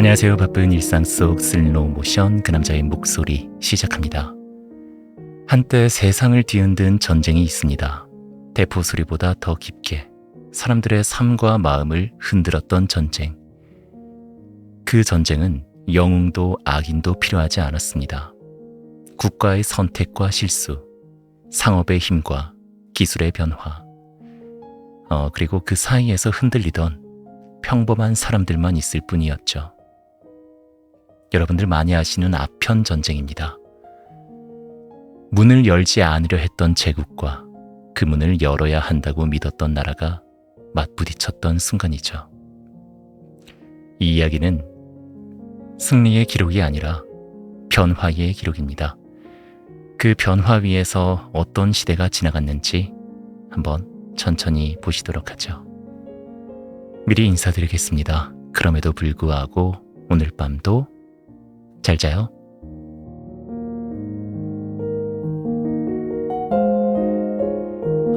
안녕하세요. 바쁜 일상 속 슬로우 모션 그 남자의 목소리 시작합니다. 한때 세상을 뒤흔든 전쟁이 있습니다. 대포 소리보다 더 깊게 사람들의 삶과 마음을 흔들었던 전쟁. 그 전쟁은 영웅도 악인도 필요하지 않았습니다. 국가의 선택과 실수, 상업의 힘과 기술의 변화, 그리고 그 사이에서 흔들리던 평범한 사람들만 있을 뿐이었죠. 여러분들 많이 아시는 아편 전쟁입니다. 문을 열지 않으려 했던 제국과 그 문을 열어야 한다고 믿었던 나라가 맞부딪혔던 순간이죠. 이 이야기는 승리의 기록이 아니라 변화의 기록입니다. 그 변화 위에서 어떤 시대가 지나갔는지 한번 천천히 보시도록 하죠. 미리 인사드리겠습니다. 그럼에도 불구하고 오늘 밤도 잘 자요.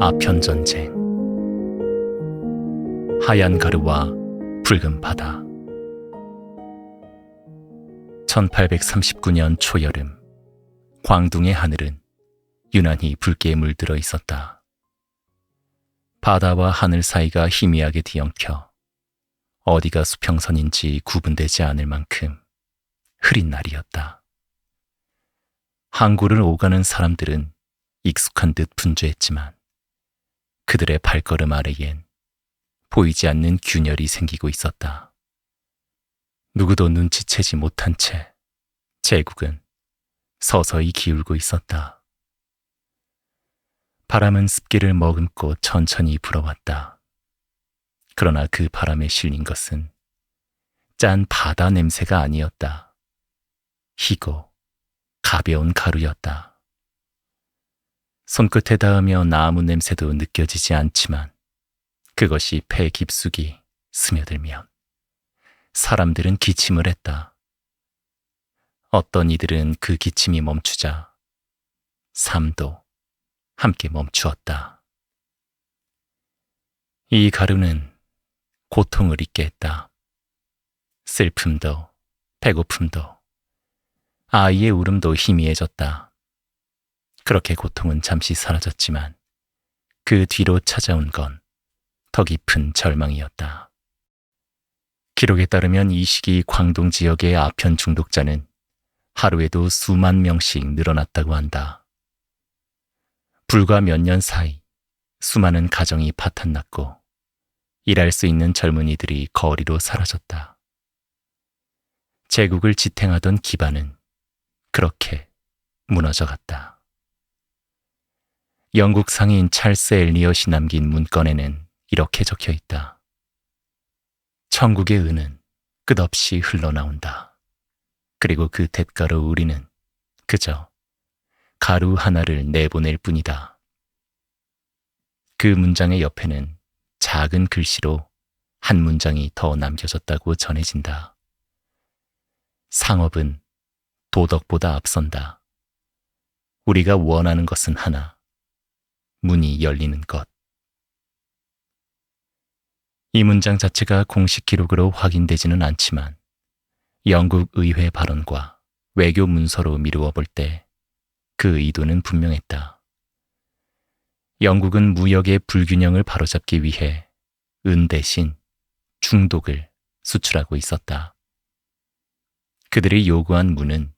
아편 전쟁. 하얀 가루와 붉은 바다. 1839년 초여름, 광둥의 하늘은 유난히 붉게 물들어 있었다. 바다와 하늘 사이가 희미하게 뒤엉켜 어디가 수평선인지 구분되지 않을 만큼 흐린 날이었다. 항구를 오가는 사람들은 익숙한 듯 분주했지만 그들의 발걸음 아래엔 보이지 않는 균열이 생기고 있었다. 누구도 눈치채지 못한 채 제국은 서서히 기울고 있었다. 바람은 습기를 머금고 천천히 불어왔다. 그러나 그 바람에 실린 것은 짠 바다 냄새가 아니었다. 희고 가벼운 가루였다. 손끝에 닿으며 나무 냄새도 느껴지지 않지만 그것이 폐 깊숙이 스며들면 사람들은 기침을 했다. 어떤 이들은 그 기침이 멈추자 삶도 함께 멈추었다. 이 가루는 고통을 잊게 했다. 슬픔도 배고픔도 아이의 울음도 희미해졌다. 그렇게 고통은 잠시 사라졌지만 그 뒤로 찾아온 건 더 깊은 절망이었다. 기록에 따르면 이 시기 광동 지역의 아편 중독자는 하루에도 수만 명씩 늘어났다고 한다. 불과 몇 년 사이 수많은 가정이 파탄났고 일할 수 있는 젊은이들이 거리로 사라졌다. 제국을 지탱하던 기반은 그렇게 무너져갔다. 영국 상인 찰스 엘리엇이 남긴 문건에는 이렇게 적혀 있다. 천국의 은은 끝없이 흘러나온다. 그리고 그 대가로 우리는 그저 가루 하나를 내보낼 뿐이다. 그 문장의 옆에는 작은 글씨로 한 문장이 더 남겨졌다고 전해진다. 상업은 도덕보다 앞선다. 우리가 원하는 것은 하나, 문이 열리는 것. 이 문장 자체가 공식 기록으로 확인되지는 않지만 영국 의회 발언과 외교 문서로 미루어 볼 때 그 의도는 분명했다. 영국은 무역의 불균형을 바로잡기 위해 은 대신 중독을 수출하고 있었다. 그들이 요구한 문은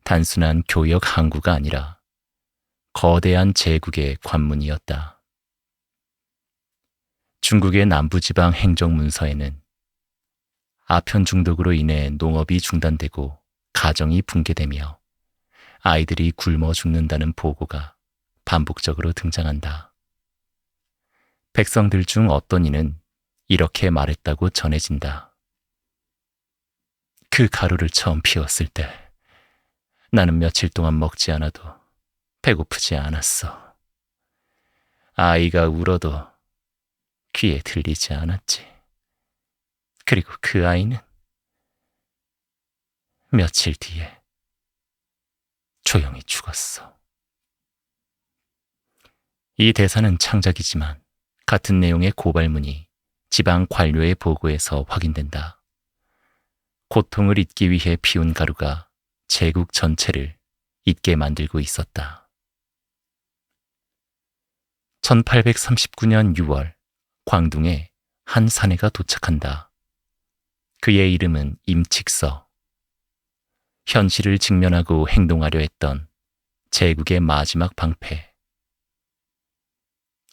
단순한 교역 항구가 아니라 거대한 제국의 관문이었다. 중국의 남부지방 행정문서에는 아편 중독으로 인해 농업이 중단되고 가정이 붕괴되며 아이들이 굶어 죽는다는 보고가 반복적으로 등장한다. 백성들 중 어떤 이는 이렇게 말했다고 전해진다. 그 가루를 처음 피웠을 때 나는 며칠 동안 먹지 않아도 배고프지 않았어. 아이가 울어도 귀에 들리지 않았지. 그리고 그 아이는 며칠 뒤에 조용히 죽었어. 이 대사는 창작이지만 같은 내용의 고발문이 지방 관료의 보고에서 확인된다. 고통을 잊기 위해 피운 가루가 제국 전체를 잊게 만들고 있었다. 1839년 6월 광둥에 한 사내가 도착한다. 그의 이름은 임칙서. 현실을 직면하고 행동하려 했던 제국의 마지막 방패.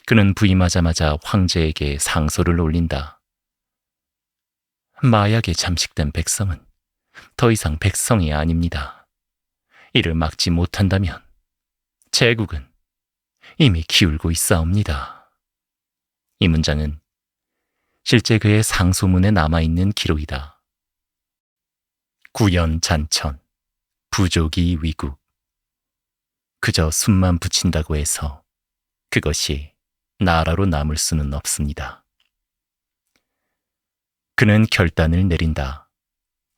그는 부임하자마자 황제에게 상소를 올린다. 마약에 잠식된 백성은 더 이상 백성이 아닙니다. 이를 막지 못한다면 제국은 이미 기울고 있사옵니다. 이 문장은 실제 그의 상소문에 남아있는 기록이다. 구연잔천, 부족이 위국. 그저 숨만 붙인다고 해서 그것이 나라로 남을 수는 없습니다. 그는 결단을 내린다.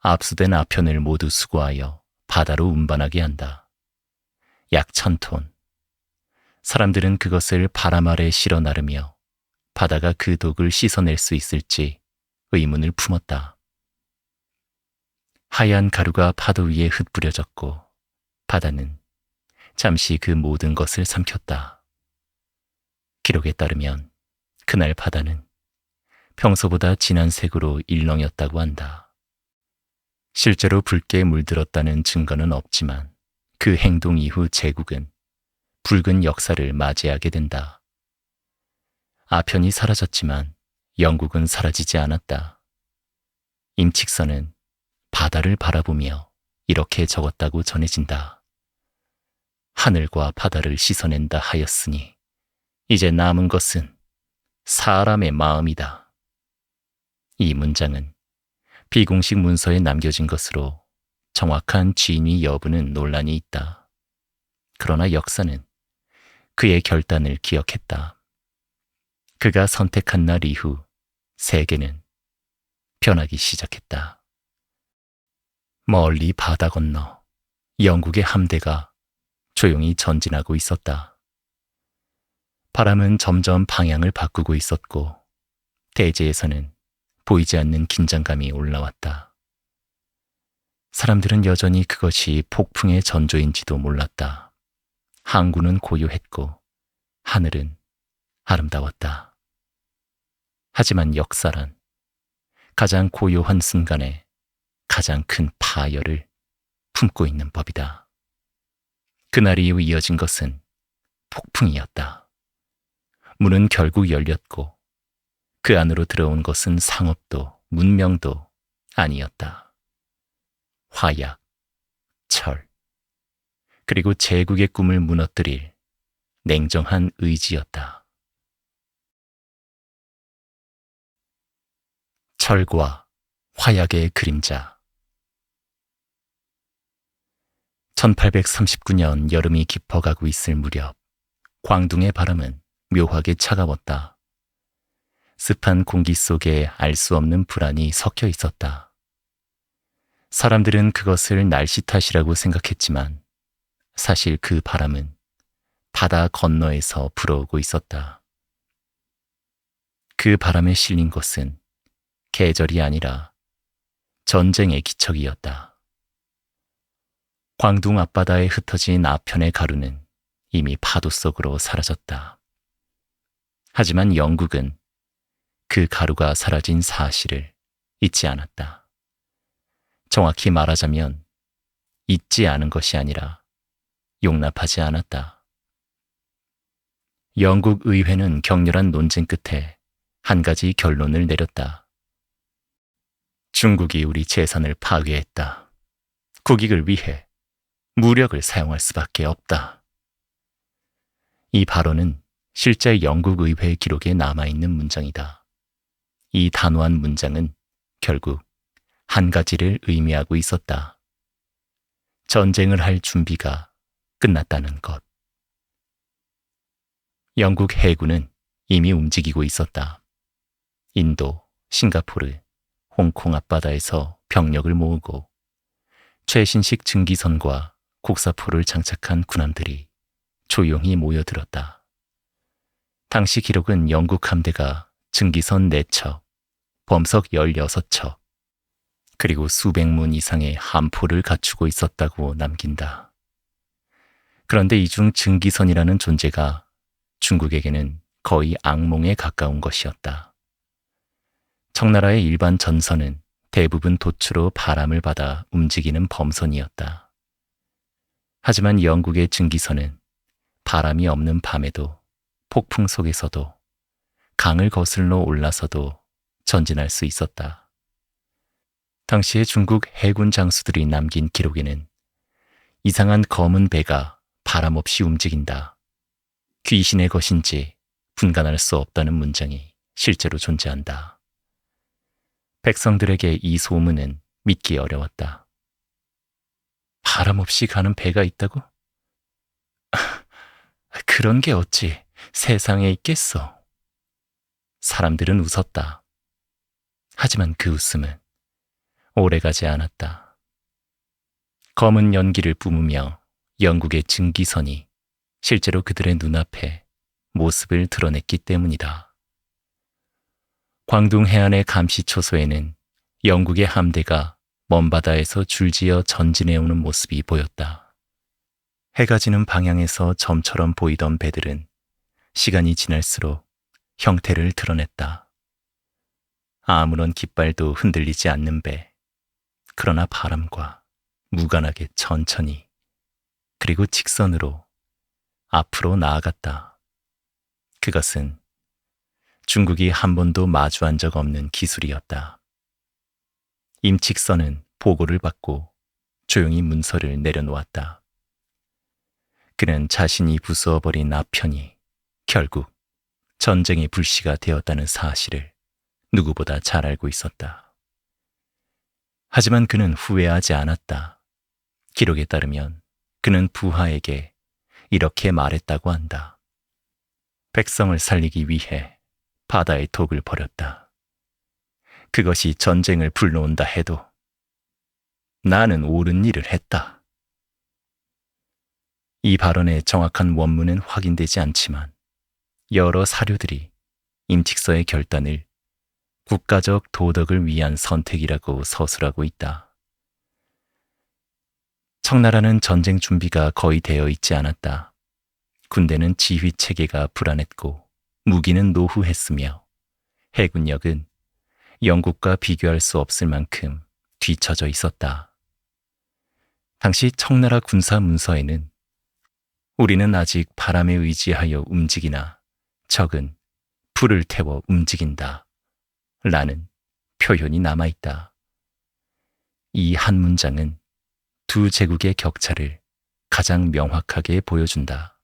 압수된 아편을 모두 수거하여 바다로 운반하게 한다. 약 1000톤. 사람들은 그것을 바람 아래 실어 나르며 바다가 그 독을 씻어낼 수 있을지 의문을 품었다. 하얀 가루가 파도 위에 흩뿌려졌고 바다는 잠시 그 모든 것을 삼켰다. 기록에 따르면 그날 바다는 평소보다 진한 색으로 일렁였다고 한다. 실제로 붉게 물들었다는 증거는 없지만 그 행동 이후 제국은 붉은 역사를 맞이하게 된다. 아편이 사라졌지만 영국은 사라지지 않았다. 임칙서는 바다를 바라보며 이렇게 적었다고 전해진다. 하늘과 바다를 씻어낸다 하였으니 이제 남은 것은 사람의 마음이다. 이 문장은 비공식 문서에 남겨진 것으로 정확한 진위 여부는 논란이 있다. 그러나 역사는 그의 결단을 기억했다. 그가 선택한 날 이후 세계는 변하기 시작했다. 멀리 바다 건너 영국의 함대가 조용히 전진하고 있었다. 바람은 점점 방향을 바꾸고 있었고 대지에서는 보이지 않는 긴장감이 올라왔다. 사람들은 여전히 그것이 폭풍의 전조인지도 몰랐다. 항구는 고요했고 하늘은 아름다웠다. 하지만 역사란 가장 고요한 순간에 가장 큰 파열을 품고 있는 법이다. 그날 이후 이어진 것은 폭풍이었다. 문은 결국 열렸고 그 안으로 들어온 것은 상업도 문명도 아니었다. 화약, 철, 그리고 제국의 꿈을 무너뜨릴 냉정한 의지였다. 철과 화약의 그림자. 1839년 여름이 깊어가고 있을 무렵 광둥의 바람은 묘하게 차가웠다. 습한 공기 속에 알 수 없는 불안이 섞여 있었다. 사람들은 그것을 날씨 탓이라고 생각했지만 사실 그 바람은 바다 건너에서 불어오고 있었다. 그 바람에 실린 것은 계절이 아니라 전쟁의 기척이었다. 광둥 앞바다에 흩어진 아편의 가루는 이미 파도 속으로 사라졌다. 하지만 영국은 그 가루가 사라진 사실을 잊지 않았다. 정확히 말하자면 잊지 않은 것이 아니라 용납하지 않았다. 영국 의회는 격렬한 논쟁 끝에 한 가지 결론을 내렸다. 중국이 우리 재산을 파괴했다. 국익을 위해 무력을 사용할 수밖에 없다. 이 발언은 실제 영국 의회 기록에 남아있는 문장이다. 이 단호한 문장은 결국 한 가지를 의미하고 있었다. 전쟁을 할 준비가 끝났다는 것. 영국 해군은 이미 움직이고 있었다. 인도, 싱가포르, 홍콩 앞바다에서 병력을 모으고 최신식 증기선과 곡사포를 장착한 군함들이 조용히 모여들었다. 당시 기록은 영국 함대가 증기선 4척, 범석 16척, 그리고 수백 문 이상의 함포를 갖추고 있었다고 남긴다. 그런데 이 중 증기선이라는 존재가 중국에게는 거의 악몽에 가까운 것이었다. 청나라의 일반 전선은 대부분 돛으로 바람을 받아 움직이는 범선이었다. 하지만 영국의 증기선은 바람이 없는 밤에도 폭풍 속에서도 강을 거슬러 올라서도 전진할 수 있었다. 당시의 중국 해군 장수들이 남긴 기록에는 이상한 검은 배가 바람 없이 움직인다. 귀신의 것인지 분간할 수 없다는 문장이 실제로 존재한다. 백성들에게 이 소문은 믿기 어려웠다. 바람 없이 가는 배가 있다고? 그런 게 어찌 세상에 있겠어. 사람들은 웃었다. 하지만 그 웃음은 오래가지 않았다. 검은 연기를 뿜으며 영국의 증기선이 실제로 그들의 눈앞에 모습을 드러냈기 때문이다. 광둥 해안의 감시초소에는 영국의 함대가 먼 바다에서 줄지어 전진해오는 모습이 보였다. 해가 지는 방향에서 점처럼 보이던 배들은 시간이 지날수록 형태를 드러냈다. 아무런 깃발도 흔들리지 않는 배, 그러나 바람과 무관하게 천천히 그리고 직선으로 앞으로 나아갔다. 그것은 중국이 한 번도 마주한 적 없는 기술이었다. 임칙선은 보고를 받고 조용히 문서를 내려놓았다. 그는 자신이 부수어버린 아편이 결국 전쟁의 불씨가 되었다는 사실을 누구보다 잘 알고 있었다. 하지만 그는 후회하지 않았다. 기록에 따르면 그는 부하에게 이렇게 말했다고 한다. 백성을 살리기 위해 바다의 독을 버렸다. 그것이 전쟁을 불러온다 해도 나는 옳은 일을 했다. 이 발언의 정확한 원문은 확인되지 않지만 여러 사료들이 임칙서의 결단을 국가적 도덕을 위한 선택이라고 서술하고 있다. 청나라는 전쟁 준비가 거의 되어 있지 않았다. 군대는 지휘 체계가 불안했고 무기는 노후했으며 해군력은 영국과 비교할 수 없을 만큼 뒤처져 있었다. 당시 청나라 군사 문서에는 우리는 아직 바람에 의지하여 움직이나 적은 불을 태워 움직인다 라는 표현이 남아있다. 이 한 문장은 두 제국의 격차를 가장 명확하게 보여준다.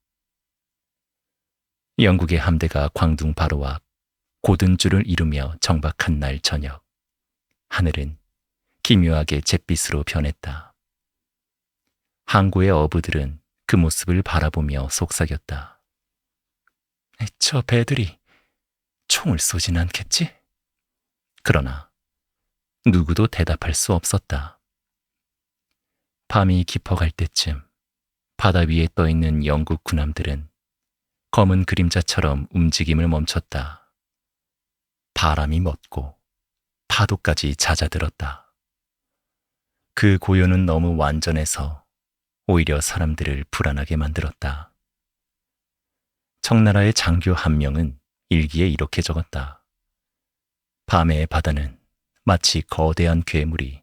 영국의 함대가 광둥 바로 앞 고든줄을 이루며 정박한 날 저녁, 하늘은 기묘하게 잿빛으로 변했다. 항구의 어부들은 그 모습을 바라보며 속삭였다. 저 배들이 총을 쏘진 않겠지? 그러나 누구도 대답할 수 없었다. 밤이 깊어갈 때쯤 바다 위에 떠있는 영국 군함들은 검은 그림자처럼 움직임을 멈췄다. 바람이 멎고 파도까지 잦아들었다. 그 고요는 너무 완전해서 오히려 사람들을 불안하게 만들었다. 청나라의 장교 한 명은 일기에 이렇게 적었다. 밤의 바다는 마치 거대한 괴물이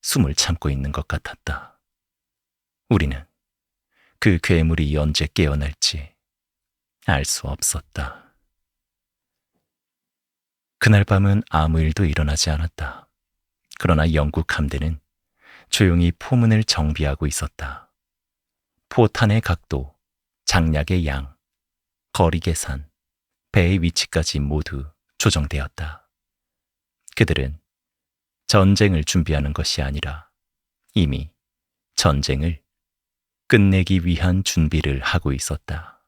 숨을 참고 있는 것 같았다. 우리는 그 괴물이 언제 깨어날지 알 수 없었다. 그날 밤은 아무 일도 일어나지 않았다. 그러나 영국 함대는 조용히 포문을 정비하고 있었다. 포탄의 각도, 장략의 양, 거리 계산, 배의 위치까지 모두 조정되었다. 그들은 전쟁을 준비하는 것이 아니라 이미 전쟁을 끝내기 위한 준비를 하고 있었다.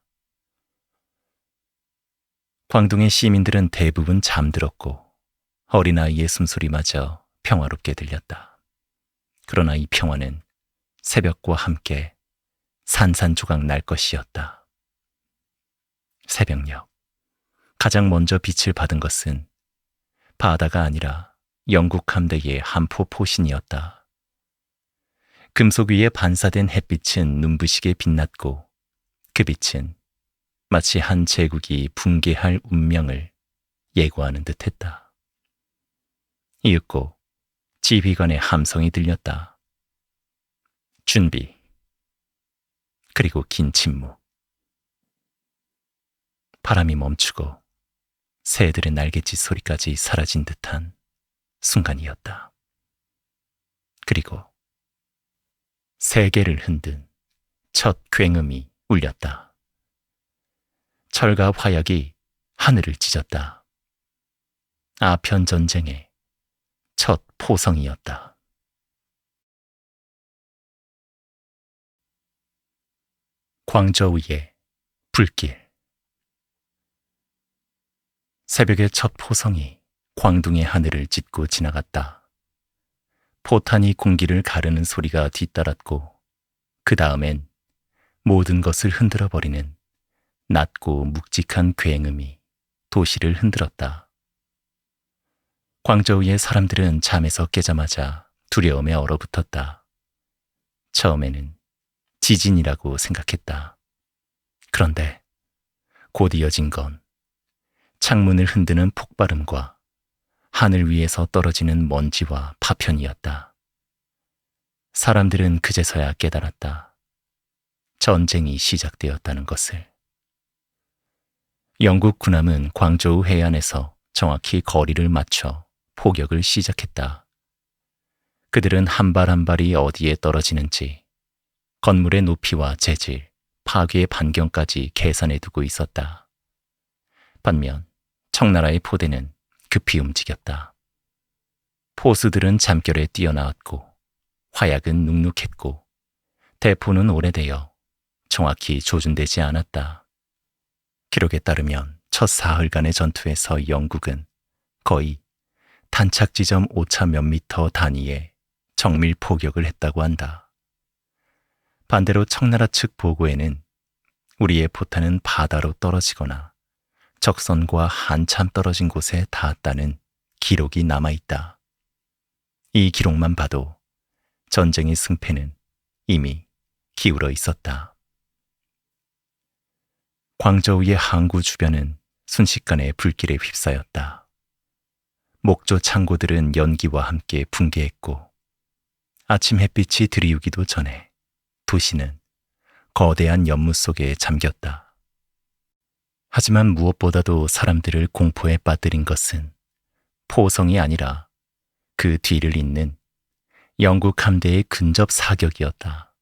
광둥의 시민들은 대부분 잠들었고 어린아이의 숨소리마저 평화롭게 들렸다. 그러나 이 평화는 새벽과 함께 산산조각 날 것이었다. 새벽녘, 가장 먼저 빛을 받은 것은 바다가 아니라 영국 함대의 한포 포신이었다. 금속 위에 반사된 햇빛은 눈부시게 빛났고 그 빛은 마치 한 제국이 붕괴할 운명을 예고하는 듯했다. 이윽고 지휘관의 함성이 들렸다. 준비. 그리고 긴 침묵. 바람이 멈추고 새들의 날갯짓 소리까지 사라진 듯한 순간이었다. 그리고 세계를 흔든 첫 굉음이 울렸다. 철과 화약이 하늘을 찢었다. 아편 전쟁의 첫 포성이었다. 광저우의 불길. 새벽의 첫 포성이 광둥의 하늘을 찢고 지나갔다. 포탄이 공기를 가르는 소리가 뒤따랐고 그 다음엔 모든 것을 흔들어버리는 낮고 묵직한 굉음이 도시를 흔들었다. 광저우의 사람들은 잠에서 깨자마자 두려움에 얼어붙었다. 처음에는 지진이라고 생각했다. 그런데 곧 이어진 건 창문을 흔드는 폭발음과 하늘 위에서 떨어지는 먼지와 파편이었다. 사람들은 그제서야 깨달았다. 전쟁이 시작되었다는 것을. 영국 군함은 광저우 해안에서 정확히 거리를 맞춰 포격을 시작했다. 그들은 한 발 한 발이 어디에 떨어지는지 건물의 높이와 재질, 파괴의 반경까지 계산해 두고 있었다. 반면 청나라의 포대는 급히 움직였다. 포수들은 잠결에 뛰어나왔고 화약은 눅눅했고 대포는 오래되어 정확히 조준되지 않았다. 기록에 따르면 첫 사흘간의 전투에서 영국은 거의 단착 지점 오차 몇 미터 단위의 정밀 포격을 했다고 한다. 반대로 청나라 측 보고에는 우리의 포탄은 바다로 떨어지거나 적선과 한참 떨어진 곳에 닿았다는 기록이 남아있다. 이 기록만 봐도 전쟁의 승패는 이미 기울어 있었다. 광저우의 항구 주변은 순식간에 불길에 휩싸였다. 목조 창고들은 연기와 함께 붕괴했고 아침 햇빛이 들이우기도 전에 도시는 거대한 연무 속에 잠겼다. 하지만 무엇보다도 사람들을 공포에 빠뜨린 것은 포성이 아니라 그 뒤를 잇는 영국 함대의 근접 사격이었다.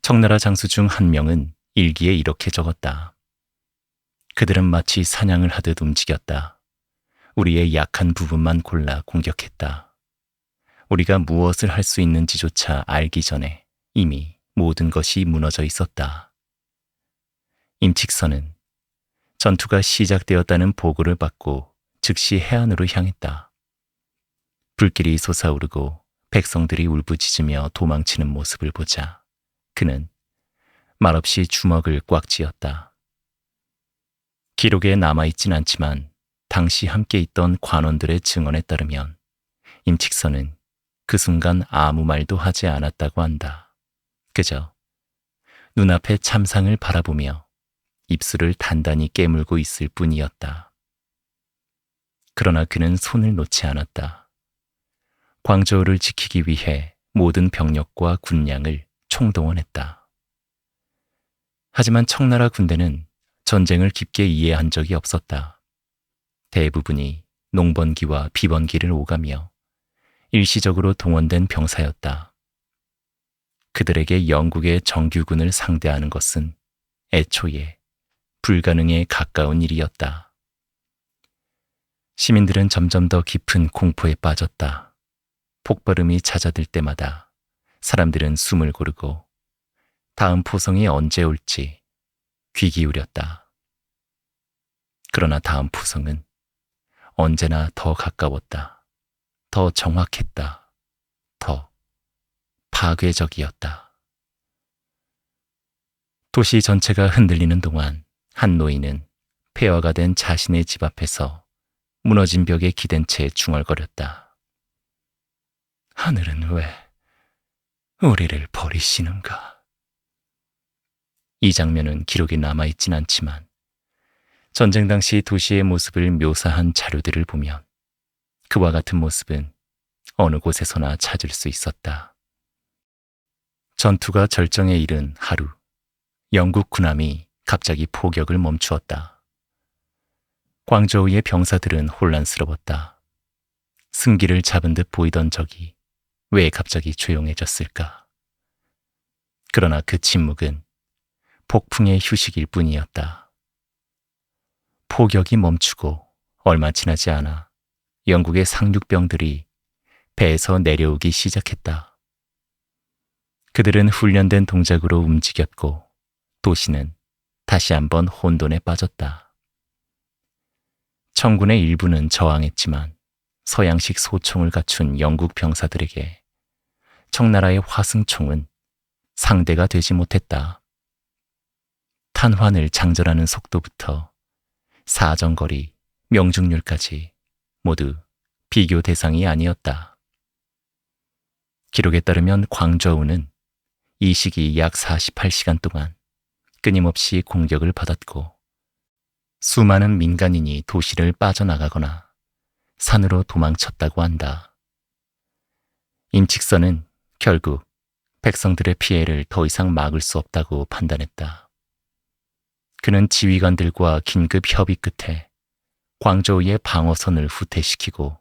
청나라 장수 중 한 명은 일기에 이렇게 적었다. 그들은 마치 사냥을 하듯 움직였다. 우리의 약한 부분만 골라 공격했다. 우리가 무엇을 할 수 있는지조차 알기 전에 이미 모든 것이 무너져 있었다. 임칙선은 전투가 시작되었다는 보고를 받고 즉시 해안으로 향했다. 불길이 솟아오르고 백성들이 울부짖으며 도망치는 모습을 보자 그는 말없이 주먹을 꽉 쥐었다. 기록에 남아있진 않지만 당시 함께 있던 관원들의 증언에 따르면 임칙선은 그 순간 아무 말도 하지 않았다고 한다. 그저 눈앞의 참상을 바라보며 입술을 단단히 깨물고 있을 뿐이었다. 그러나 그는 손을 놓지 않았다. 광저우를 지키기 위해 모든 병력과 군량을 총동원했다. 하지만 청나라 군대는 전쟁을 깊게 이해한 적이 없었다. 대부분이 농번기와 비번기를 오가며 일시적으로 동원된 병사였다. 그들에게 영국의 정규군을 상대하는 것은 애초에 불가능에 가까운 일이었다. 시민들은 점점 더 깊은 공포에 빠졌다. 폭발음이 잦아들 때마다 사람들은 숨을 고르고 다음 포성이 언제 올지 귀 기울였다. 그러나 다음 포성은 언제나 더 가까웠다. 더 정확했다. 더 파괴적이었다. 도시 전체가 흔들리는 동안 한 노인은 폐허가 된 자신의 집 앞에서 무너진 벽에 기댄 채 중얼거렸다. 하늘은 왜 우리를 버리시는가? 이 장면은 기록에 남아있진 않지만 전쟁 당시 도시의 모습을 묘사한 자료들을 보면 그와 같은 모습은 어느 곳에서나 찾을 수 있었다. 전투가 절정에 이른 하루, 영국 군함이 갑자기 포격을 멈추었다. 광저우의 병사들은 혼란스러웠다. 승기를 잡은 듯 보이던 적이 왜 갑자기 조용해졌을까? 그러나 그 침묵은 폭풍의 휴식일 뿐이었다. 포격이 멈추고 얼마 지나지 않아 영국의 상륙병들이 배에서 내려오기 시작했다. 그들은 훈련된 동작으로 움직였고 도시는 다시 한번 혼돈에 빠졌다. 청군의 일부는 저항했지만 서양식 소총을 갖춘 영국 병사들에게 청나라의 화승총은 상대가 되지 못했다. 탄환을 장전하는 속도부터 사정거리, 명중률까지 모두 비교 대상이 아니었다. 기록에 따르면 광저우는 이 시기 약 48시간 동안 끊임없이 공격을 받았고 수많은 민간인이 도시를 빠져나가거나 산으로 도망쳤다고 한다. 임칙선은 결국 백성들의 피해를 더 이상 막을 수 없다고 판단했다. 그는 지휘관들과 긴급 협의 끝에 광저우의 방어선을 후퇴시키고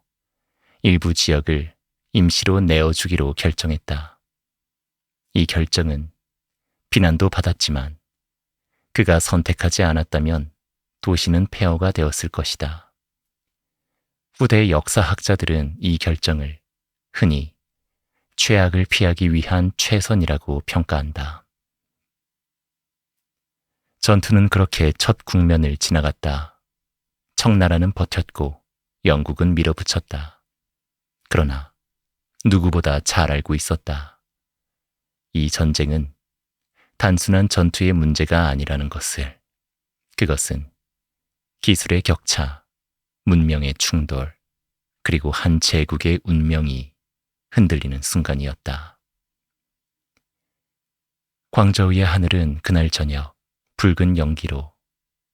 일부 지역을 임시로 내어주기로 결정했다. 이 결정은 비난도 받았지만 그가 선택하지 않았다면 도시는 폐허가 되었을 것이다. 후대 역사학자들은 이 결정을 흔히 최악을 피하기 위한 최선이라고 평가한다. 전투는 그렇게 첫 국면을 지나갔다. 청나라는 버텼고 영국은 밀어붙였다. 그러나 누구보다 잘 알고 있었다. 이 전쟁은 단순한 전투의 문제가 아니라는 것을. 그것은 기술의 격차, 문명의 충돌, 그리고 한 제국의 운명이 흔들리는 순간이었다. 광저우의 하늘은 그날 저녁 붉은 연기로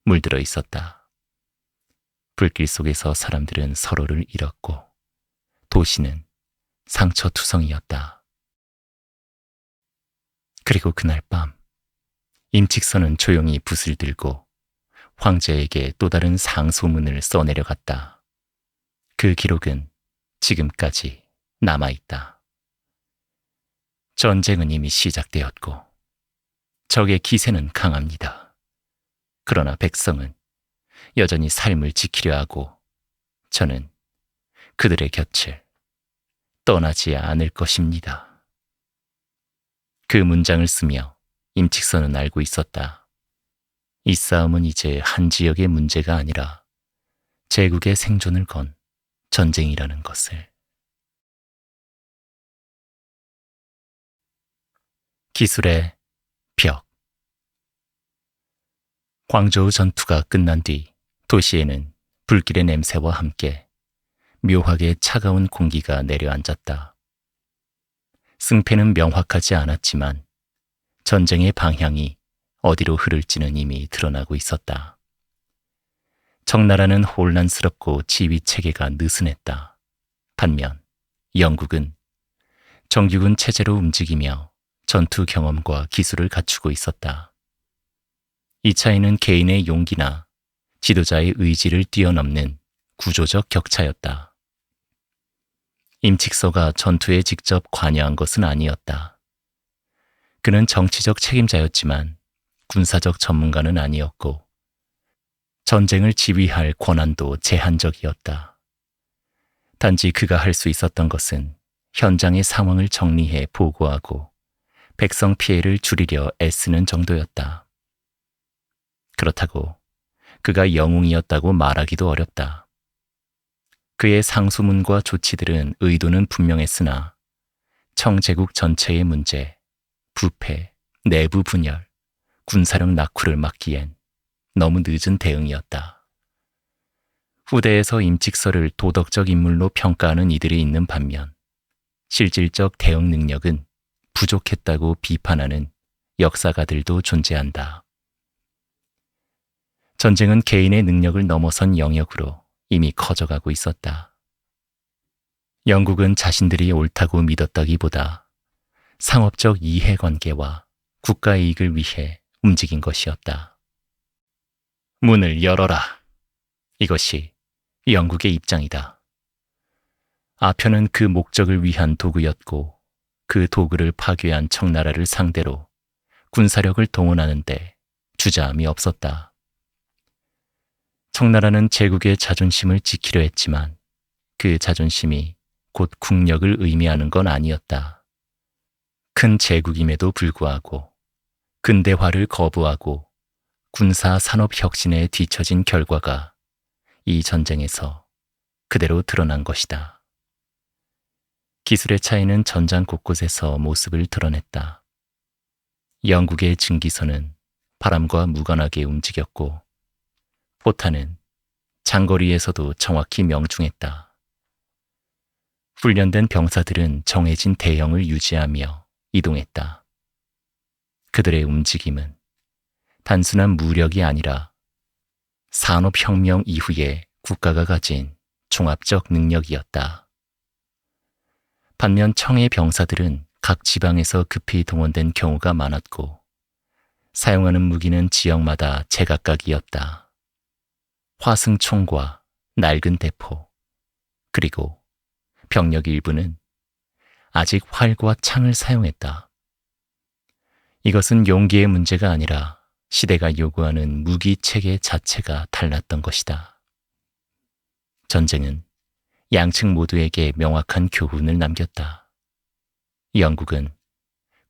물들어 있었다. 불길 속에서 사람들은 서로를 잃었고 도시는 상처투성이었다. 그리고 그날 밤 임칙선은 조용히 붓을 들고 황제에게 또 다른 상소문을 써내려갔다. 그 기록은 지금까지 남아있다. 전쟁은 이미 시작되었고 적의 기세는 강합니다. 그러나 백성은 여전히 삶을 지키려 하고 저는 그들의 곁을 떠나지 않을 것입니다. 그 문장을 쓰며 임칙선은 알고 있었다. 이 싸움은 이제 한 지역의 문제가 아니라 제국의 생존을 건 전쟁이라는 것을. 기술의 벽. 광저우 전투가 끝난 뒤 도시에는 불길의 냄새와 함께 묘하게 차가운 공기가 내려앉았다. 승패는 명확하지 않았지만 전쟁의 방향이 어디로 흐를지는 이미 드러나고 있었다. 청나라는 혼란스럽고 지휘체계가 느슨했다. 반면 영국은 정규군 체제로 움직이며 전투 경험과 기술을 갖추고 있었다. 이 차이는 개인의 용기나 지도자의 의지를 뛰어넘는 구조적 격차였다. 임칙서가 전투에 직접 관여한 것은 아니었다. 그는 정치적 책임자였지만 군사적 전문가는 아니었고 전쟁을 지휘할 권한도 제한적이었다. 단지 그가 할 수 있었던 것은 현장의 상황을 정리해 보고하고 백성 피해를 줄이려 애쓰는 정도였다. 그렇다고 그가 영웅이었다고 말하기도 어렵다. 그의 상소문과 조치들은 의도는 분명했으나 청제국 전체의 문제, 부패, 내부 분열, 군사력 낙후를 막기엔 너무 늦은 대응이었다. 후대에서 임직서를 도덕적 인물로 평가하는 이들이 있는 반면 실질적 대응 능력은 부족했다고 비판하는 역사가들도 존재한다. 전쟁은 개인의 능력을 넘어선 영역으로 이미 커져가고 있었다. 영국은 자신들이 옳다고 믿었다기보다 상업적 이해관계와 국가 이익을 위해 움직인 것이었다. 문을 열어라. 이것이 영국의 입장이다. 아편은 그 목적을 위한 도구였고 그 도구를 파괴한 청나라를 상대로 군사력을 동원하는데 주저함이 없었다. 청나라는 제국의 자존심을 지키려 했지만 그 자존심이 곧 국력을 의미하는 건 아니었다. 큰 제국임에도 불구하고 근대화를 거부하고 군사 산업 혁신에 뒤처진 결과가 이 전쟁에서 그대로 드러난 것이다. 기술의 차이는 전장 곳곳에서 모습을 드러냈다. 영국의 증기선은 바람과 무관하게 움직였고 포탄은 장거리에서도 정확히 명중했다. 훈련된 병사들은 정해진 대형을 유지하며 이동했다. 그들의 움직임은 단순한 무력이 아니라 산업혁명 이후에 국가가 가진 종합적 능력이었다. 반면 청의 병사들은 각 지방에서 급히 동원된 경우가 많았고 사용하는 무기는 지역마다 제각각이었다. 화승총과 낡은 대포, 그리고 병력 일부는 아직 활과 창을 사용했다. 이것은 용기의 문제가 아니라 시대가 요구하는 무기 체계 자체가 달랐던 것이다. 전쟁은 양측 모두에게 명확한 교훈을 남겼다. 영국은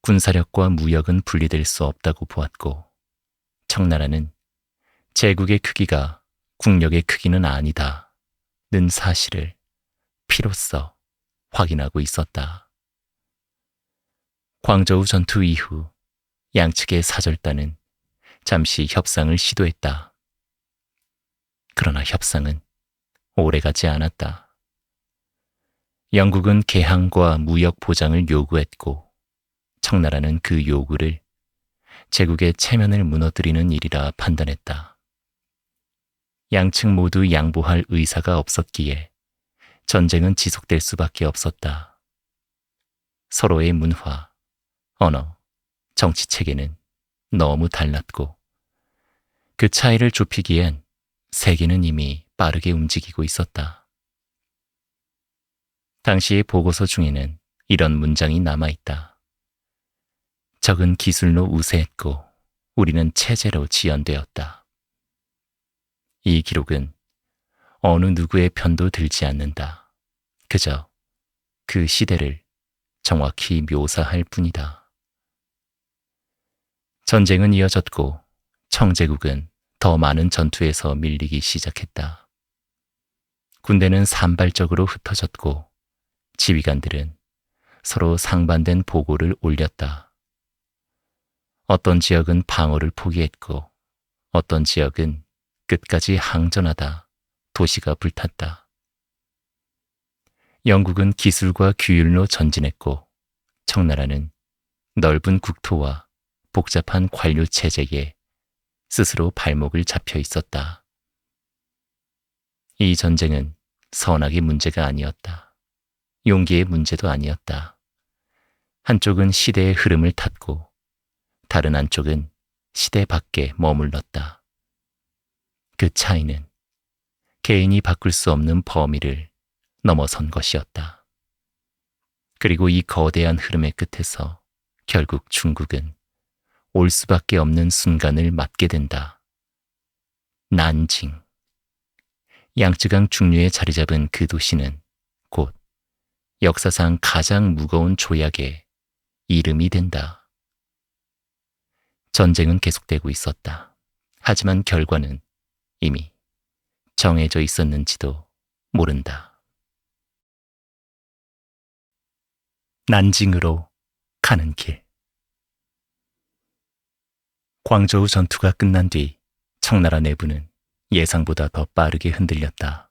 군사력과 무역은 분리될 수 없다고 보았고 청나라는 제국의 크기가 국력의 크기는 아니다는 사실을 피로써 확인하고 있었다. 광저우 전투 이후 양측의 사절단은 잠시 협상을 시도했다. 그러나 협상은 오래가지 않았다. 영국은 개항과 무역 보장을 요구했고 청나라는 그 요구를 제국의 체면을 무너뜨리는 일이라 판단했다. 양측 모두 양보할 의사가 없었기에 전쟁은 지속될 수밖에 없었다. 서로의 문화, 언어, 정치 체계는 너무 달랐고 그 차이를 좁히기엔 세계는 이미 빠르게 움직이고 있었다. 당시의 보고서 중에는 이런 문장이 남아있다. 적은 기술로 우세했고 우리는 체제로 지연되었다. 이 기록은 어느 누구의 편도 들지 않는다. 그저 그 시대를 정확히 묘사할 뿐이다. 전쟁은 이어졌고 청제국은 더 많은 전투에서 밀리기 시작했다. 군대는 산발적으로 흩어졌고 지휘관들은 서로 상반된 보고를 올렸다. 어떤 지역은 방어를 포기했고 어떤 지역은 끝까지 항전하다 도시가 불탔다. 영국은 기술과 규율로 전진했고 청나라는 넓은 국토와 복잡한 관료 체제에 스스로 발목을 잡혀 있었다. 이 전쟁은 선악의 문제가 아니었다. 용기의 문제도 아니었다. 한쪽은 시대의 흐름을 탔고 다른 한쪽은 시대 밖에 머물렀다. 그 차이는 개인이 바꿀 수 없는 범위를 넘어선 것이었다. 그리고 이 거대한 흐름의 끝에서 결국 중국은 올 수밖에 없는 순간을 맞게 된다. 난징. 양쯔강 중류에 자리 잡은 그 도시는 곧 역사상 가장 무거운 조약의 이름이 된다. 전쟁은 계속되고 있었다. 하지만 결과는 이미 정해져 있었는지도 모른다. 난징으로 가는 길. 광저우 전투가 끝난 뒤 청나라 내부는 예상보다 더 빠르게 흔들렸다.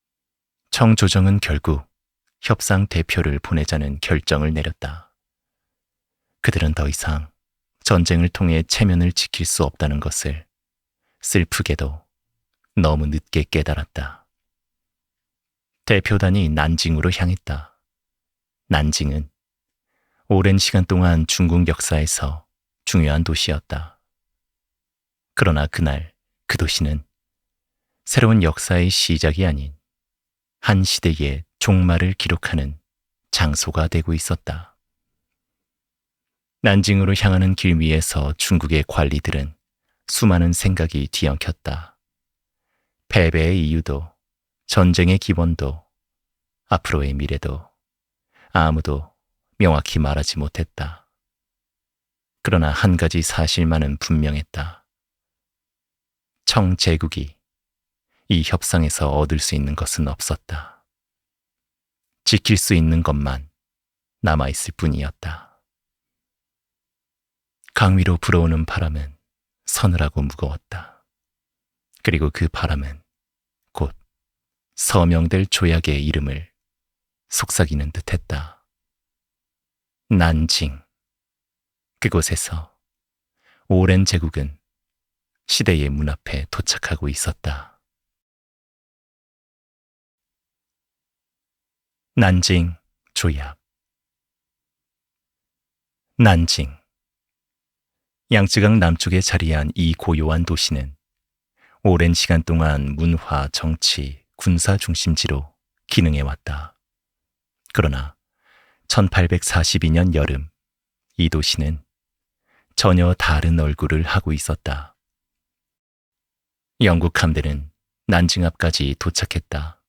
청조정은 결국 협상 대표를 보내자는 결정을 내렸다. 그들은 더 이상 전쟁을 통해 체면을 지킬 수 없다는 것을 슬프게도 너무 늦게 깨달았다. 대표단이 난징으로 향했다. 난징은 오랜 시간 동안 중국 역사에서 중요한 도시였다. 그러나 그날 그 도시는 새로운 역사의 시작이 아닌 한 시대의 종말을 기록하는 장소가 되고 있었다. 난징으로 향하는 길 위에서 중국의 관리들은 수많은 생각이 뒤엉켰다. 패배의 이유도, 전쟁의 기원도, 앞으로의 미래도 아무도 명확히 말하지 못했다. 그러나 한 가지 사실만은 분명했다. 청제국이 이 협상에서 얻을 수 있는 것은 없었다. 지킬 수 있는 것만 남아있을 뿐이었다. 강 위로 불어오는 바람은 서늘하고 무거웠다. 그리고 그 바람은 곧 서명될 조약의 이름을 속삭이는 듯했다. 난징. 그곳에서 오랜 제국은 시대의 문 앞에 도착하고 있었다. 난징 조약. 난징. 양쯔강 남쪽에 자리한 이 고요한 도시는 오랜 시간 동안 문화, 정치, 군사 중심지로 기능해왔다. 그러나 1842년 여름, 이 도시는 전혀 다른 얼굴을 하고 있었다. 영국 함대는 난징 앞까지 도착했다.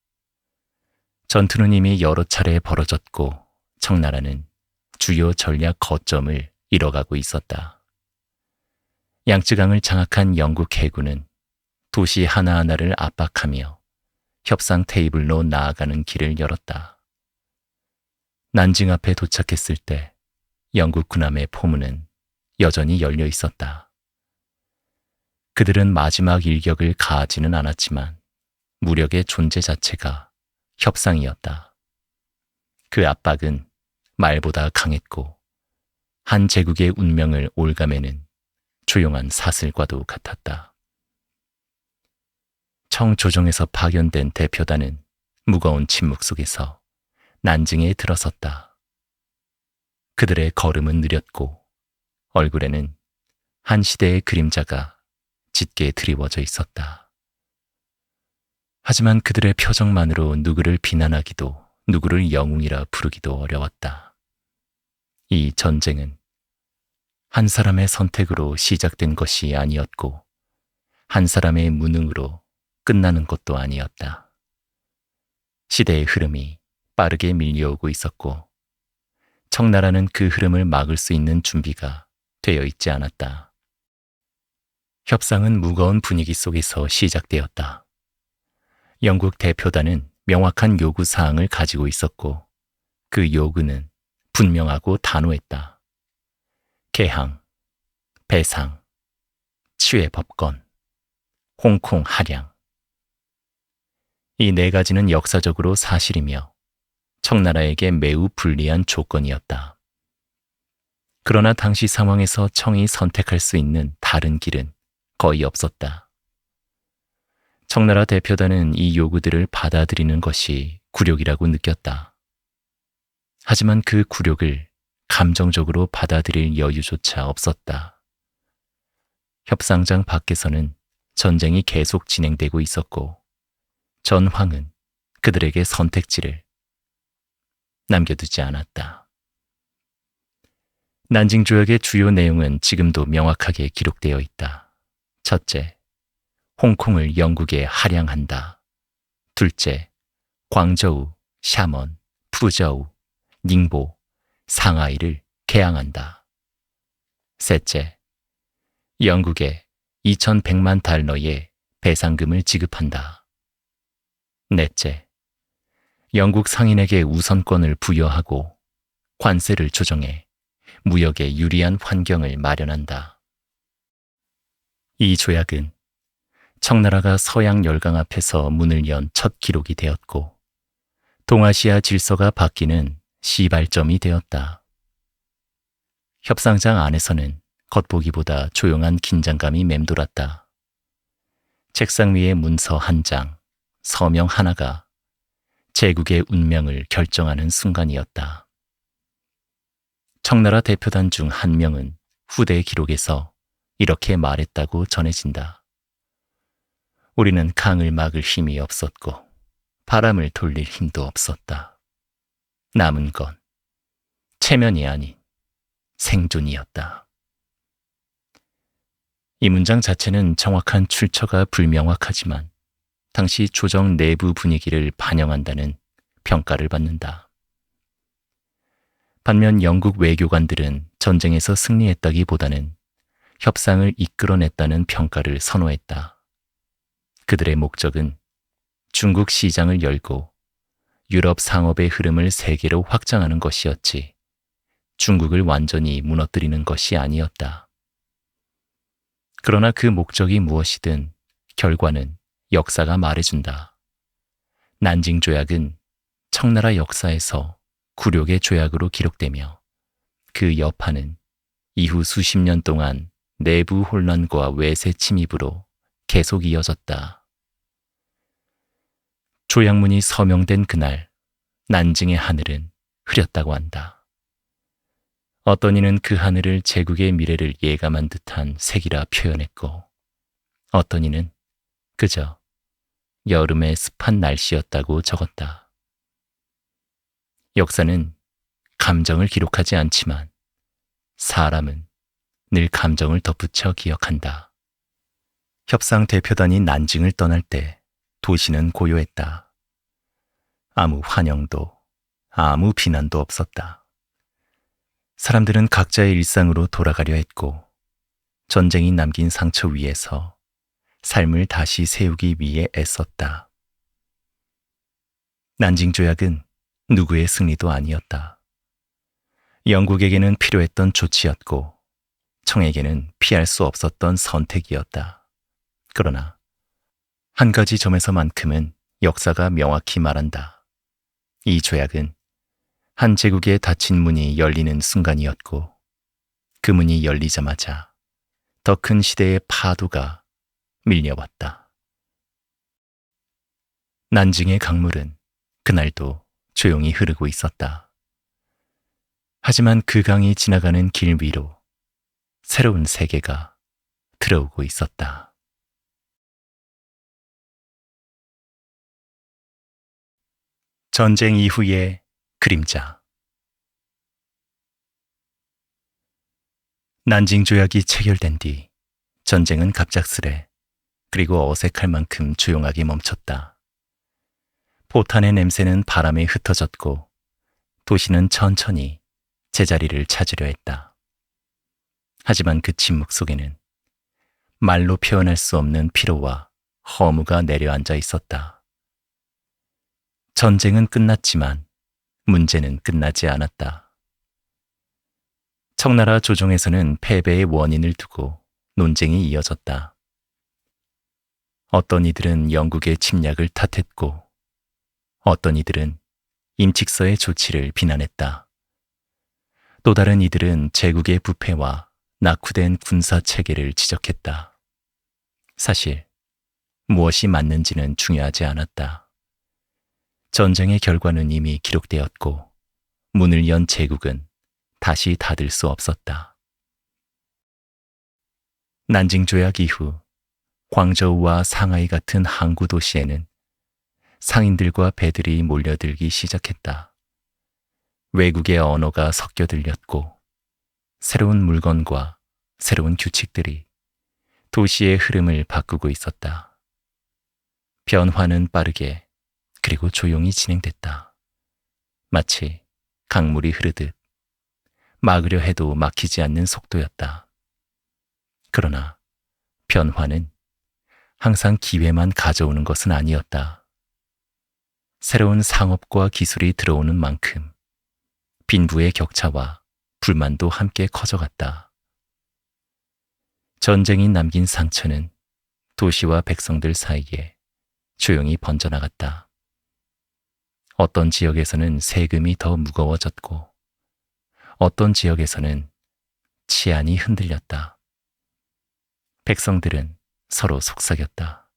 전투는 이미 여러 차례 벌어졌고 청나라는 주요 전략 거점을 잃어가고 있었다. 양쯔강을 장악한 영국 해군은 도시 하나하나를 압박하며 협상 테이블로 나아가는 길을 열었다. 난징 앞에 도착했을 때 영국 군함의 포문은 여전히 열려 있었다. 그들은 마지막 일격을 가하지는 않았지만 무력의 존재 자체가 협상이었다. 그 압박은 말보다 강했고 한 제국의 운명을 올가매는 조용한 사슬과도 같았다. 청조정에서 파견된 대표단은 무거운 침묵 속에서 난징에 들어섰다. 그들의 걸음은 느렸고 얼굴에는 한 시대의 그림자가 짙게 드리워져 있었다. 하지만 그들의 표정만으로 누구를 비난하기도 누구를 영웅이라 부르기도 어려웠다. 이 전쟁은 한 사람의 선택으로 시작된 것이 아니었고 한 사람의 무능으로 끝나는 것도 아니었다. 시대의 흐름이 빠르게 밀려오고 있었고 청나라는 그 흐름을 막을 수 있는 준비가 되어 있지 않았다. 협상은 무거운 분위기 속에서 시작되었다. 영국 대표단은 명확한 요구 사항을 가지고 있었고 그 요구는 분명하고 단호했다. 개항, 배상, 치외 법권, 홍콩 할양. 이 네 가지는 역사적으로 사실이며 청나라에게 매우 불리한 조건이었다. 그러나 당시 상황에서 청이 선택할 수 있는 다른 길은 거의 없었다. 청나라 대표단은 이 요구들을 받아들이는 것이 굴욕이라고 느꼈다. 하지만 그 굴욕을 감정적으로 받아들일 여유조차 없었다. 협상장 밖에서는 전쟁이 계속 진행되고 있었고 전황은 그들에게 선택지를 남겨두지 않았다. 난징 조약의 주요 내용은 지금도 명확하게 기록되어 있다. 첫째, 홍콩을 영국에 할양한다. 둘째, 광저우, 샤먼, 푸저우, 닝보, 상하이를 개항한다. 셋째, 영국에 2,100만 달러의 배상금을 지급한다. 넷째, 영국 상인에게 우선권을 부여하고 관세를 조정해 무역에 유리한 환경을 마련한다. 이 조약은 청나라가 서양 열강 앞에서 문을 연 첫 기록이 되었고 동아시아 질서가 바뀌는 시발점이 되었다. 협상장 안에서는 겉보기보다 조용한 긴장감이 맴돌았다. 책상 위에 문서 한 장, 서명 하나가 제국의 운명을 결정하는 순간이었다. 청나라 대표단 중 한 명은 후대 기록에서 이렇게 말했다고 전해진다. 우리는 강을 막을 힘이 없었고 바람을 돌릴 힘도 없었다. 남은 건 체면이 아닌 생존이었다. 이 문장 자체는 정확한 출처가 불명확하지만 당시 조정 내부 분위기를 반영한다는 평가를 받는다. 반면 영국 외교관들은 전쟁에서 승리했다기보다는 협상을 이끌어냈다는 평가를 선호했다. 그들의 목적은 중국 시장을 열고 유럽 상업의 흐름을 세계로 확장하는 것이었지, 중국을 완전히 무너뜨리는 것이 아니었다. 그러나 그 목적이 무엇이든 결과는 역사가 말해준다. 난징 조약은 청나라 역사에서 굴욕의 조약으로 기록되며 그 여파는 이후 수십 년 동안 내부 혼란과 외세 침입으로 계속 이어졌다. 조약문이 서명된 그날 난징의 하늘은 흐렸다고 한다. 어떤 이는 그 하늘을 제국의 미래를 예감한 듯한 색이라 표현했고, 어떤 이는 그저 여름의 습한 날씨였다고 적었다. 역사는 감정을 기록하지 않지만 사람은 늘 감정을 덧붙여 기억한다. 협상 대표단이 난징을 떠날 때 도시는 고요했다. 아무 환영도 아무 비난도 없었다. 사람들은 각자의 일상으로 돌아가려 했고 전쟁이 남긴 상처 위에서 삶을 다시 세우기 위해 애썼다. 난징 조약은 누구의 승리도 아니었다. 영국에게는 필요했던 조치였고 청에게는 피할 수 없었던 선택이었다. 그러나 한 가지 점에서만큼은 역사가 명확히 말한다. 이 조약은 한 제국의 닫힌 문이 열리는 순간이었고 그 문이 열리자마자 더 큰 시대의 파도가 밀려왔다. 난징의 강물은 그날도 조용히 흐르고 있었다. 하지만 그 강이 지나가는 길 위로 새로운 세계가 들어오고 있었다. 전쟁 이후의 그림자. 난징 조약이 체결된 뒤 전쟁은 갑작스레 그리고 어색할 만큼 조용하게 멈췄다. 포탄의 냄새는 바람에 흩어졌고 도시는 천천히 제자리를 찾으려 했다. 하지만 그 침묵 속에는 말로 표현할 수 없는 피로와 허무가 내려앉아 있었다. 전쟁은 끝났지만 문제는 끝나지 않았다. 청나라 조정에서는 패배의 원인을 두고 논쟁이 이어졌다. 어떤 이들은 영국의 침략을 탓했고 어떤 이들은 임칙서의 조치를 비난했다. 또 다른 이들은 제국의 부패와 낙후된 군사 체계를 지적했다. 사실 무엇이 맞는지는 중요하지 않았다. 전쟁의 결과는 이미 기록되었고 문을 연 제국은 다시 닫을 수 없었다. 난징 조약 이후 광저우와 상하이 같은 항구 도시에는 상인들과 배들이 몰려들기 시작했다. 외국의 언어가 섞여 들렸고 새로운 물건과 새로운 규칙들이 도시의 흐름을 바꾸고 있었다. 변화는 빠르게 그리고 조용히 진행됐다. 마치 강물이 흐르듯 막으려 해도 막히지 않는 속도였다. 그러나 변화는 항상 기회만 가져오는 것은 아니었다. 새로운 상업과 기술이 들어오는 만큼 빈부의 격차와 불만도 함께 커져갔다. 전쟁이 남긴 상처는 도시와 백성들 사이에 조용히 번져나갔다. 어떤 지역에서는 세금이 더 무거워졌고 어떤 지역에서는 치안이 흔들렸다. 백성들은 서로 속삭였다.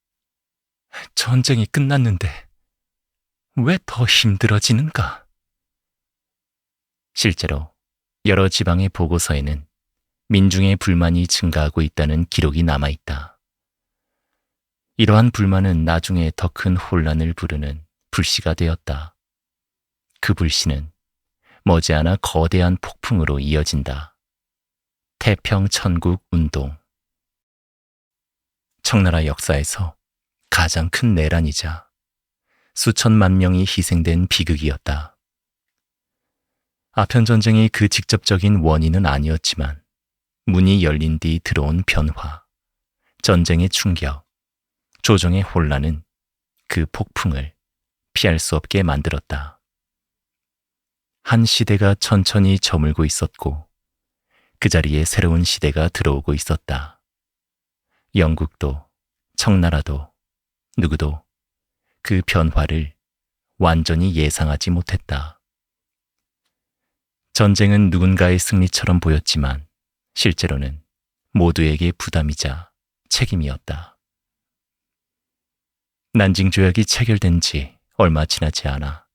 전쟁이 끝났는데 왜 더 힘들어지는가? 실제로 여러 지방의 보고서에는 민중의 불만이 증가하고 있다는 기록이 남아있다. 이러한 불만은 나중에 더 큰 혼란을 부르는 불씨가 되었다. 그 불씨는 머지않아 거대한 폭풍으로 이어진다. 태평천국 운동. 청나라 역사에서 가장 큰 내란이자 수천만 명이 희생된 비극이었다. 아편전쟁이 그 직접적인 원인은 아니었지만 문이 열린 뒤 들어온 변화, 전쟁의 충격, 조정의 혼란은 그 폭풍을 피할 수 없게 만들었다. 한 시대가 천천히 저물고 있었고 그 자리에 새로운 시대가 들어오고 있었다. 영국도 청나라도 누구도 그 변화를 완전히 예상하지 못했다. 전쟁은 누군가의 승리처럼 보였지만 실제로는 모두에게 부담이자 책임이었다. 난징 조약이 체결된 지 얼마 지나지 않아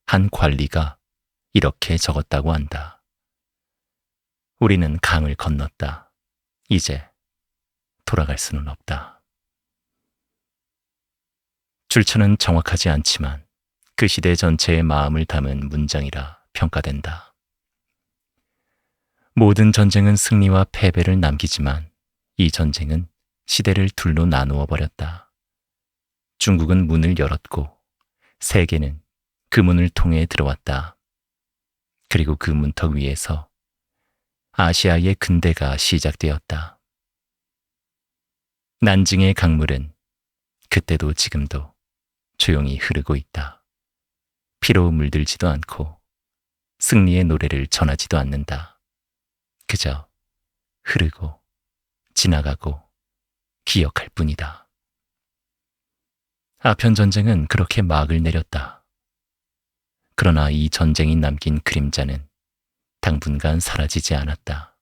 한 관리가 이렇게 적었다고 한다. 우리는 강을 건넜다. 이제 돌아갈 수는 없다. 출처는 정확하지 않지만 그 시대 전체의 마음을 담은 문장이라 평가된다. 모든 전쟁은 승리와 패배를 남기지만 이 전쟁은 시대를 둘로 나누어 버렸다. 중국은 문을 열었고 세계는 그 문을 통해 들어왔다. 그리고 그 문턱 위에서 아시아의 근대가 시작되었다. 난징의 강물은 그때도 지금도 조용히 흐르고 있다. 피로 물들지도 않고 승리의 노래를 전하지도 않는다. 그저 흐르고 지나가고 기억할 뿐이다. 아편전쟁은 그렇게 막을 내렸다. 그러나 이 전쟁이 남긴 그림자는 당분간 사라지지 않았다.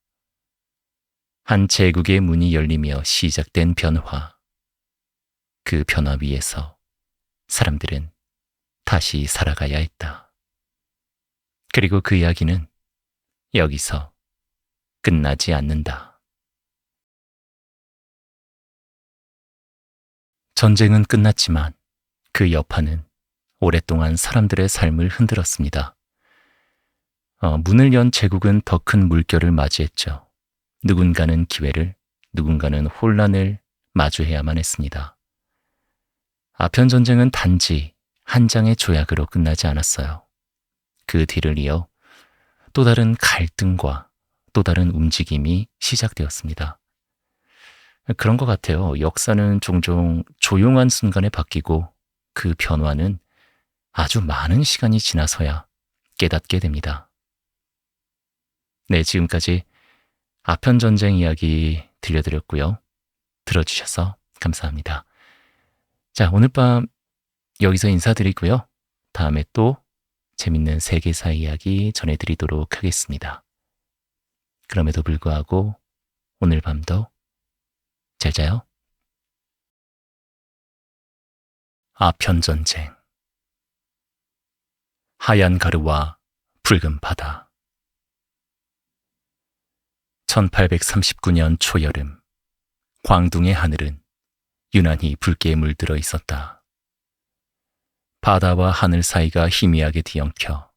한 제국의 문이 열리며 시작된 변화. 그 변화 위에서 사람들은 다시 살아가야 했다. 그리고 그 이야기는 여기서 끝나지 않는다. 전쟁은 끝났지만 그 여파는 오랫동안 사람들의 삶을 흔들었습니다. 문을 연 제국은 더 큰 물결을 맞이했죠. 누군가는 기회를, 누군가는 혼란을 마주해야만 했습니다. 아편전쟁은 단지 한 장의 조약으로 끝나지 않았어요. 그 뒤를 이어 또 다른 갈등과 또 다른 움직임이 시작되었습니다. 그런 것 같아요. 역사는 종종 조용한 순간에 바뀌고 그 변화는 아주 많은 시간이 지나서야 깨닫게 됩니다. 네, 지금까지 아편전쟁 이야기 들려드렸고요. 들어주셔서 감사합니다. 자, 오늘 밤 여기서 인사드리고요. 다음에 또 재밌는 세계사 이야기 전해드리도록 하겠습니다. 그럼에도 불구하고 오늘 밤도 잘 자요. 아편전쟁. 하얀 가루와 붉은 바다. 1839년 초여름, 광둥의 하늘은 유난히 붉게 물들어 있었다. 바다와 하늘 사이가 희미하게 뒤엉켜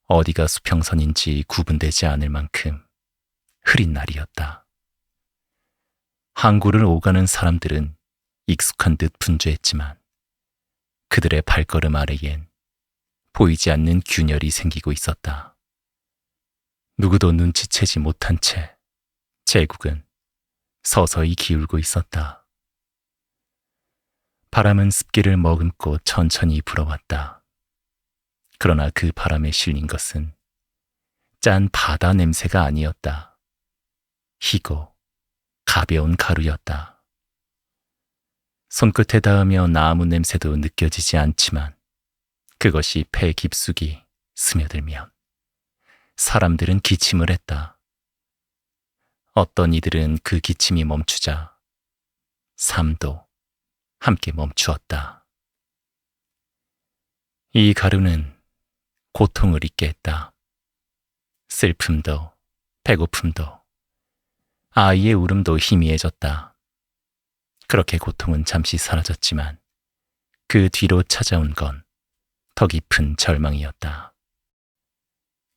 어디가 수평선인지 구분되지 않을 만큼 흐린 날이었다. 항구를 오가는 사람들은 익숙한 듯 분주했지만 그들의 발걸음 아래엔 보이지 않는 균열이 생기고 있었다. 누구도 눈치채지 못한 채 제국은 서서히 기울고 있었다. 바람은 습기를 머금고 천천히 불어왔다. 그러나 그 바람에 실린 것은 짠 바다 냄새가 아니었다. 희고 가벼운 가루였다. 손끝에 닿으며 나무 냄새도 느껴지지 않지만 그것이 폐 깊숙이 스며들면 사람들은 기침을 했다. 어떤 이들은 그 기침이 멈추자 삶도 함께 멈추었다. 이 가루는 고통을 잊게 했다. 슬픔도 배고픔도 아이의 울음도 희미해졌다. 그렇게 고통은 잠시 사라졌지만 그 뒤로 찾아온 건 더 깊은 절망이었다.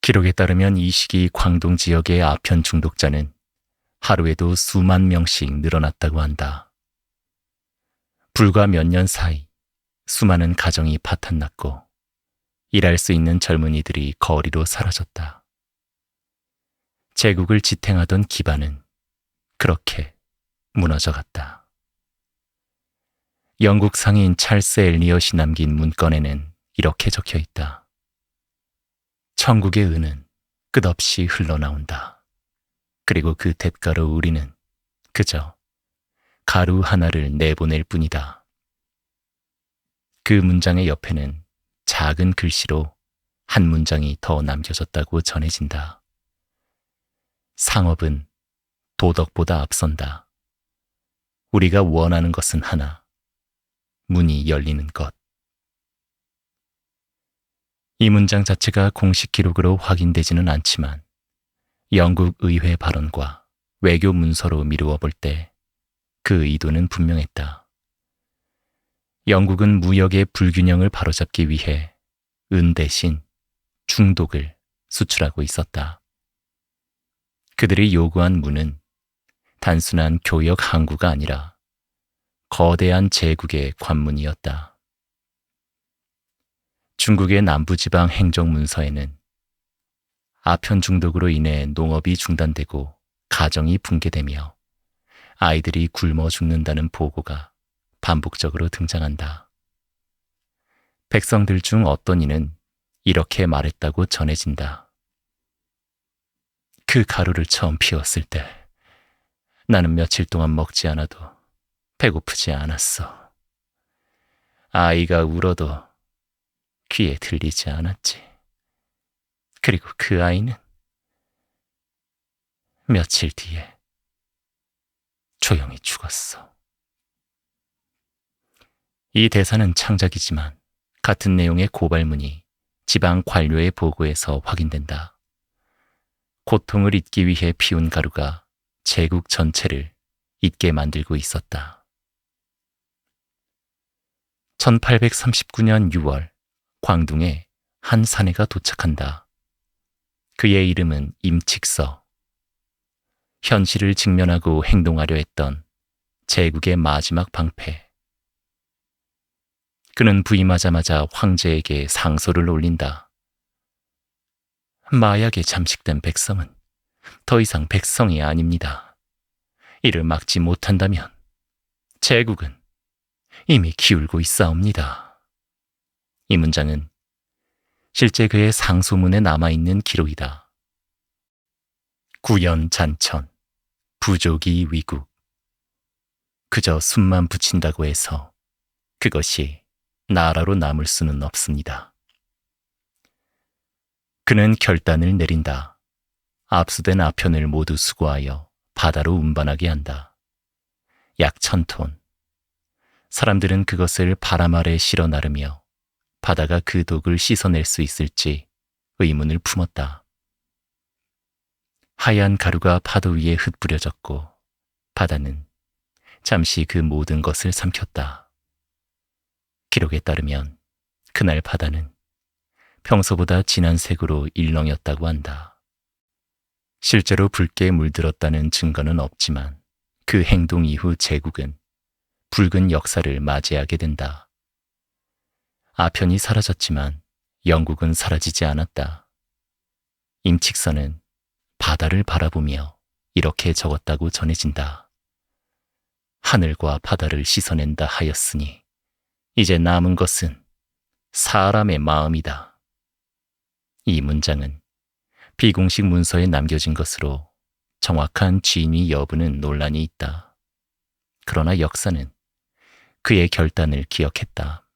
기록에 따르면 이 시기 광동 지역의 아편 중독자는 하루에도 수만 명씩 늘어났다고 한다. 불과 몇 년 사이 수많은 가정이 파탄났고 일할 수 있는 젊은이들이 거리로 사라졌다. 제국을 지탱하던 기반은 그렇게 무너져갔다. 영국 상인 찰스 엘리엇이 남긴 문건에는 이렇게 적혀 있다. 천국의 은은 끝없이 흘러나온다. 그리고 그 대가로 우리는 그저 가루 하나를 내보낼 뿐이다. 그 문장의 옆에는 작은 글씨로 한 문장이 더 남겨졌다고 전해진다. 상업은 도덕보다 앞선다. 우리가 원하는 것은 하나, 문이 열리는 것. 이 문장 자체가 공식 기록으로 확인되지는 않지만 영국 의회 발언과 외교 문서로 미루어 볼 때 그 의도는 분명했다. 영국은 무역의 불균형을 바로잡기 위해 은 대신 중독을 수출하고 있었다. 그들이 요구한 문은 단순한 교역 항구가 아니라 거대한 제국의 관문이었다. 중국의 남부지방 행정문서에는 아편 중독으로 인해 농업이 중단되고 가정이 붕괴되며 아이들이 굶어 죽는다는 보고가 반복적으로 등장한다. 백성들 중 어떤 이는 이렇게 말했다고 전해진다. 그 가루를 처음 피웠을 때 나는 며칠 동안 먹지 않아도 배고프지 않았어. 아이가 울어도 귀에 들리지 않았지. 그리고 그 아이는 며칠 뒤에 조용히 죽었어. 이 대사는 창작이지만 같은 내용의 고발문이 지방 관료의 보고에서 확인된다. 고통을 잊기 위해 피운 가루가 제국 전체를 잊게 만들고 있었다. 1839년 6월 광둥에 한 사내가 도착한다. 그의 이름은 임칙서. 현실을 직면하고 행동하려 했던 제국의 마지막 방패. 그는 부임하자마자 황제에게 상소를 올린다. 마약에 잠식된 백성은 더 이상 백성이 아닙니다. 이를 막지 못한다면 제국은 이미 기울고 있사옵니다. 이 문장은 실제 그의 상소문에 남아있는 기록이다. 구연잔천, 부족이 위국. 그저 숨만 붙인다고 해서 그것이 나라로 남을 수는 없습니다. 그는 결단을 내린다. 압수된 아편을 모두 수거하여 바다로 운반하게 한다. 약 1000톤. 사람들은 그것을 바람 아래 실어 나르며 바다가 그 독을 씻어낼 수 있을지 의문을 품었다. 하얀 가루가 파도 위에 흩뿌려졌고 바다는 잠시 그 모든 것을 삼켰다. 기록에 따르면 그날 바다는 평소보다 진한 색으로 일렁였다고 한다. 실제로 붉게 물들었다는 증거는 없지만 그 행동 이후 제국은 붉은 역사를 맞이하게 된다. 아편이 사라졌지만 영국은 사라지지 않았다. 임칙서는 바다를 바라보며 이렇게 적었다고 전해진다. 하늘과 바다를 씻어낸다 하였으니 이제 남은 것은 사람의 마음이다. 이 문장은 비공식 문서에 남겨진 것으로 정확한 진위 여부는 논란이 있다. 그러나 역사는 그의 결단을 기억했다.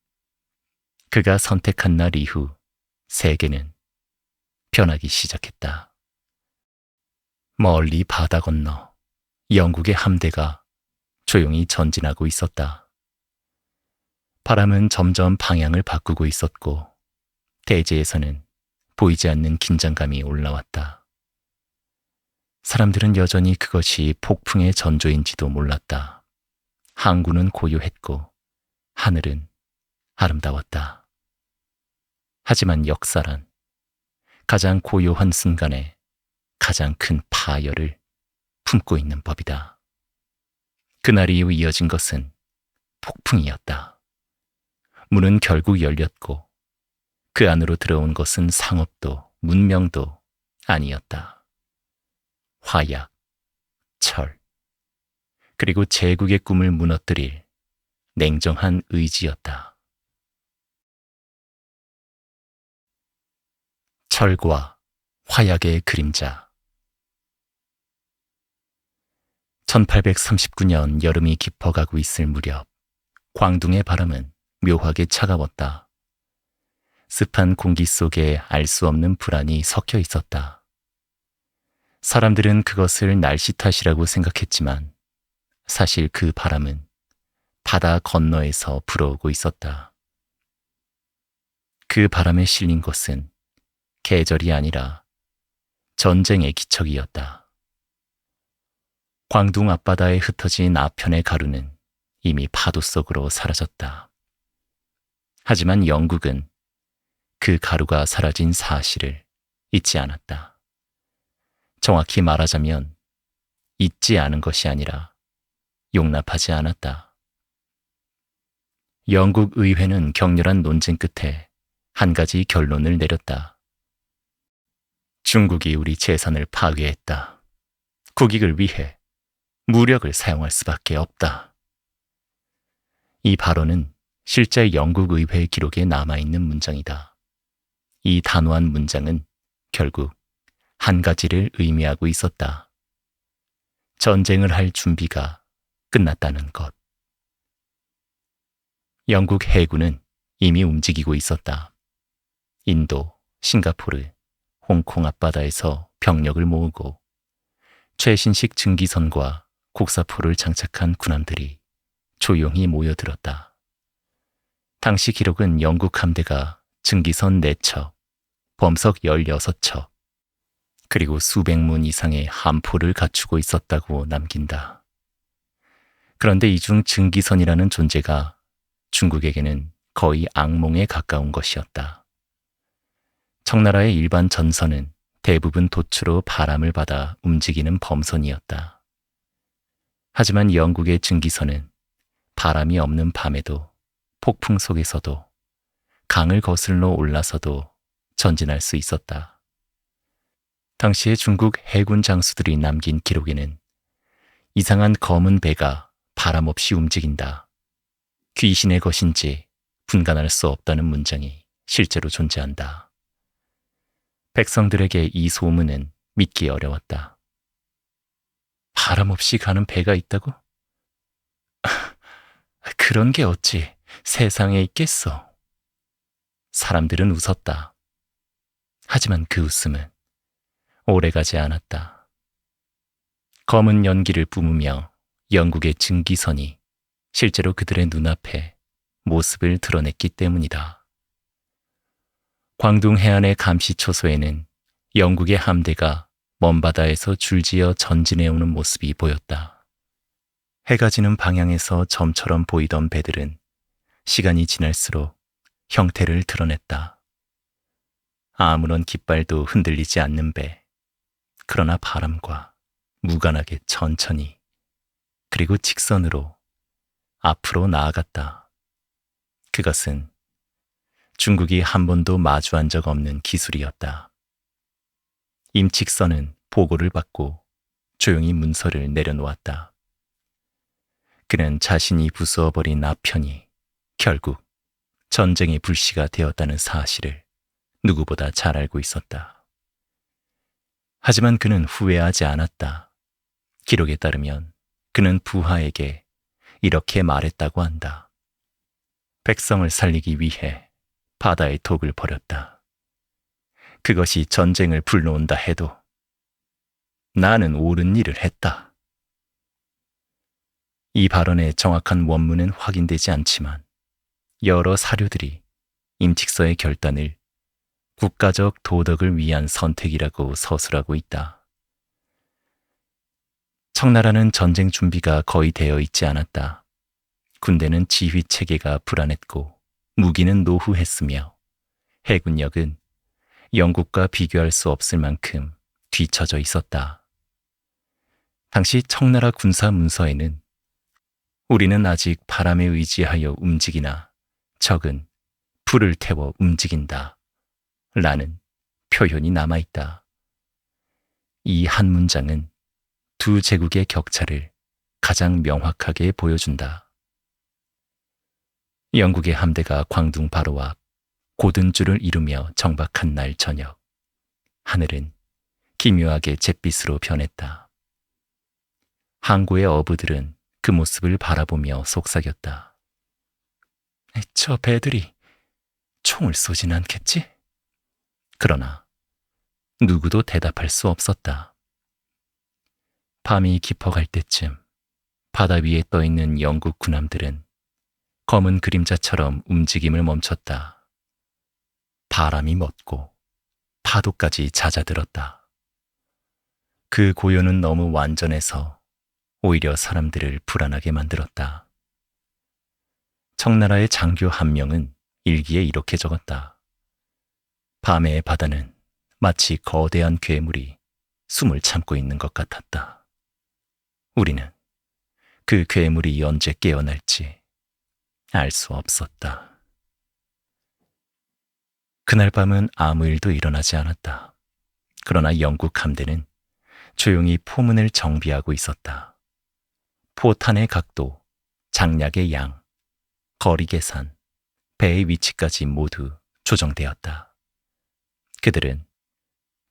그가 선택한 날 이후 세계는 변하기 시작했다. 멀리 바다 건너 영국의 함대가 조용히 전진하고 있었다. 바람은 점점 방향을 바꾸고 있었고 대지에서는 보이지 않는 긴장감이 올라왔다. 사람들은 여전히 그것이 폭풍의 전조인지도 몰랐다. 항구는 고요했고 하늘은 아름다웠다. 하지만 역사란 가장 고요한 순간에 가장 큰 파열을 품고 있는 법이다. 그날 이후 이어진 것은 폭풍이었다. 문은 결국 열렸고 그 안으로 들어온 것은 상업도 문명도 아니었다. 화약, 철, 그리고 제국의 꿈을 무너뜨릴 냉정한 의지였다. 철과 화약의 그림자. 1839년 여름이 깊어가고 있을 무렵 광둥의 바람은 묘하게 차가웠다. 습한 공기 속에 알 수 없는 불안이 섞여 있었다. 사람들은 그것을 날씨 탓이라고 생각했지만 사실 그 바람은 바다 건너에서 불어오고 있었다. 그 바람에 실린 것은 계절이 아니라 전쟁의 기척이었다. 광둥 앞바다에 흩어진 아편의 가루는 이미 파도 속으로 사라졌다. 하지만 영국은 그 가루가 사라진 사실을 잊지 않았다. 정확히 말하자면 잊지 않은 것이 아니라 용납하지 않았다. 영국 의회는 격렬한 논쟁 끝에 한 가지 결론을 내렸다. 중국이 우리 재산을 파괴했다. 국익을 위해 무력을 사용할 수밖에 없다. 이 발언은 실제 영국 의회 기록에 남아있는 문장이다. 이 단호한 문장은 결국 한 가지를 의미하고 있었다. 전쟁을 할 준비가 끝났다는 것. 영국 해군은 이미 움직이고 있었다. 인도, 싱가포르, 홍콩 앞바다에서 병력을 모으고 최신식 증기선과 곡사포를 장착한 군함들이 조용히 모여들었다. 당시 기록은 영국 함대가 증기선 4척, 범석 16척, 그리고 수백 문 이상의 함포를 갖추고 있었다고 남긴다. 그런데 이 중 증기선이라는 존재가 중국에게는 거의 악몽에 가까운 것이었다. 청나라의 일반 전선은 대부분 도추로 바람을 받아 움직이는 범선이었다. 하지만 영국의 증기선은 바람이 없는 밤에도 폭풍 속에서도 강을 거슬러 올라서도 전진할 수 있었다. 당시의 중국 해군 장수들이 남긴 기록에는 이상한 검은 배가 바람 없이 움직인다. 귀신의 것인지 분간할 수 없다는 문장이 실제로 존재한다. 백성들에게 이 소문은 믿기 어려웠다. 바람 없이 가는 배가 있다고? 그런 게 어찌 세상에 있겠어. 사람들은 웃었다. 하지만 그 웃음은 오래가지 않았다. 검은 연기를 뿜으며 영국의 증기선이 실제로 그들의 눈앞에 모습을 드러냈기 때문이다. 광둥 해안의 감시초소에는 영국의 함대가 먼 바다에서 줄지어 전진해오는 모습이 보였다. 해가 지는 방향에서 점처럼 보이던 배들은 시간이 지날수록 형태를 드러냈다. 아무런 깃발도 흔들리지 않는 배, 그러나 바람과 무관하게 천천히 그리고 직선으로 앞으로 나아갔다. 그것은 중국이 한 번도 마주한 적 없는 기술이었다. 임칙선은 보고를 받고 조용히 문서를 내려놓았다. 그는 자신이 부수어버린 아편이 결국 전쟁의 불씨가 되었다는 사실을 누구보다 잘 알고 있었다. 하지만 그는 후회하지 않았다. 기록에 따르면 그는 부하에게 이렇게 말했다고 한다. 백성을 살리기 위해 바다의 독을 버렸다. 그것이 전쟁을 불러온다 해도 나는 옳은 일을 했다. 이 발언의 정확한 원문은 확인되지 않지만 여러 사료들이 임칙서의 결단을 국가적 도덕을 위한 선택이라고 서술하고 있다. 청나라는 전쟁 준비가 거의 되어 있지 않았다. 군대는 지휘 체계가 불안했고 무기는 노후했으며 해군력은 영국과 비교할 수 없을 만큼 뒤처져 있었다. 당시 청나라 군사 문서에는 우리는 아직 바람에 의지하여 움직이나 적은 불을 태워 움직인다 라는 표현이 남아있다. 이 한 문장은 두 제국의 격차를 가장 명확하게 보여준다. 영국의 함대가 광둥 바로 앞 고든줄을 이루며 정박한 날 저녁, 하늘은 기묘하게 잿빛으로 변했다. 항구의 어부들은 그 모습을 바라보며 속삭였다. 저 배들이 총을 쏘진 않겠지? 그러나 누구도 대답할 수 없었다. 밤이 깊어갈 때쯤 바다 위에 떠있는 영국 군함들은 검은 그림자처럼 움직임을 멈췄다. 바람이 멎고 파도까지 잦아들었다. 그 고요는 너무 완전해서 오히려 사람들을 불안하게 만들었다. 청나라의 장교 한 명은 일기에 이렇게 적었다. 밤의 바다는 마치 거대한 괴물이 숨을 참고 있는 것 같았다. 우리는 그 괴물이 언제 깨어날지 알 수 없었다. 그날 밤은 아무 일도 일어나지 않았다. 그러나 영국 함대는 조용히 포문을 정비하고 있었다. 포탄의 각도, 장약의 양, 거리 계산, 배의 위치까지 모두 조정되었다. 그들은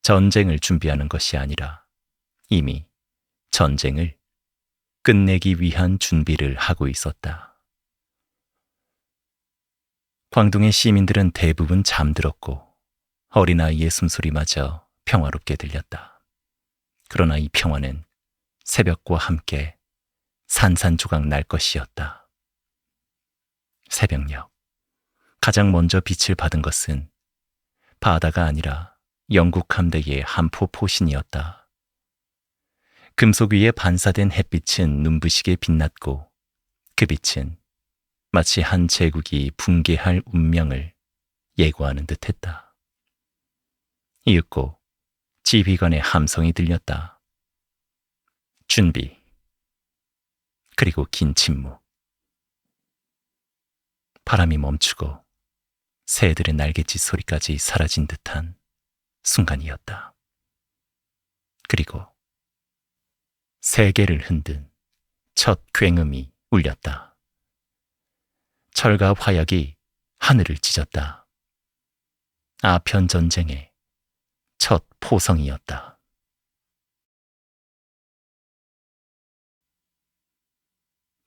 전쟁을 준비하는 것이 아니라 이미 전쟁을 끝내기 위한 준비를 하고 있었다. 광둥의 시민들은 대부분 잠들었고 어린아이의 숨소리마저 평화롭게 들렸다. 그러나 이 평화는 새벽과 함께 산산조각 날 것이었다. 새벽녘, 가장 먼저 빛을 받은 것은 바다가 아니라 영국 함대의 한포 포신이었다. 금속 위에 반사된 햇빛은 눈부시게 빛났고 그 빛은 마치 한 제국이 붕괴할 운명을 예고하는 듯했다. 이윽고 지휘관의 함성이 들렸다. 준비. 그리고 긴 침묵. 바람이 멈추고 새들의 날갯짓 소리까지 사라진 듯한 순간이었다. 그리고 세계를 흔든 첫 굉음이 울렸다. 철과 화약이 하늘을 찢었다. 아편 전쟁의 첫 포성이었다.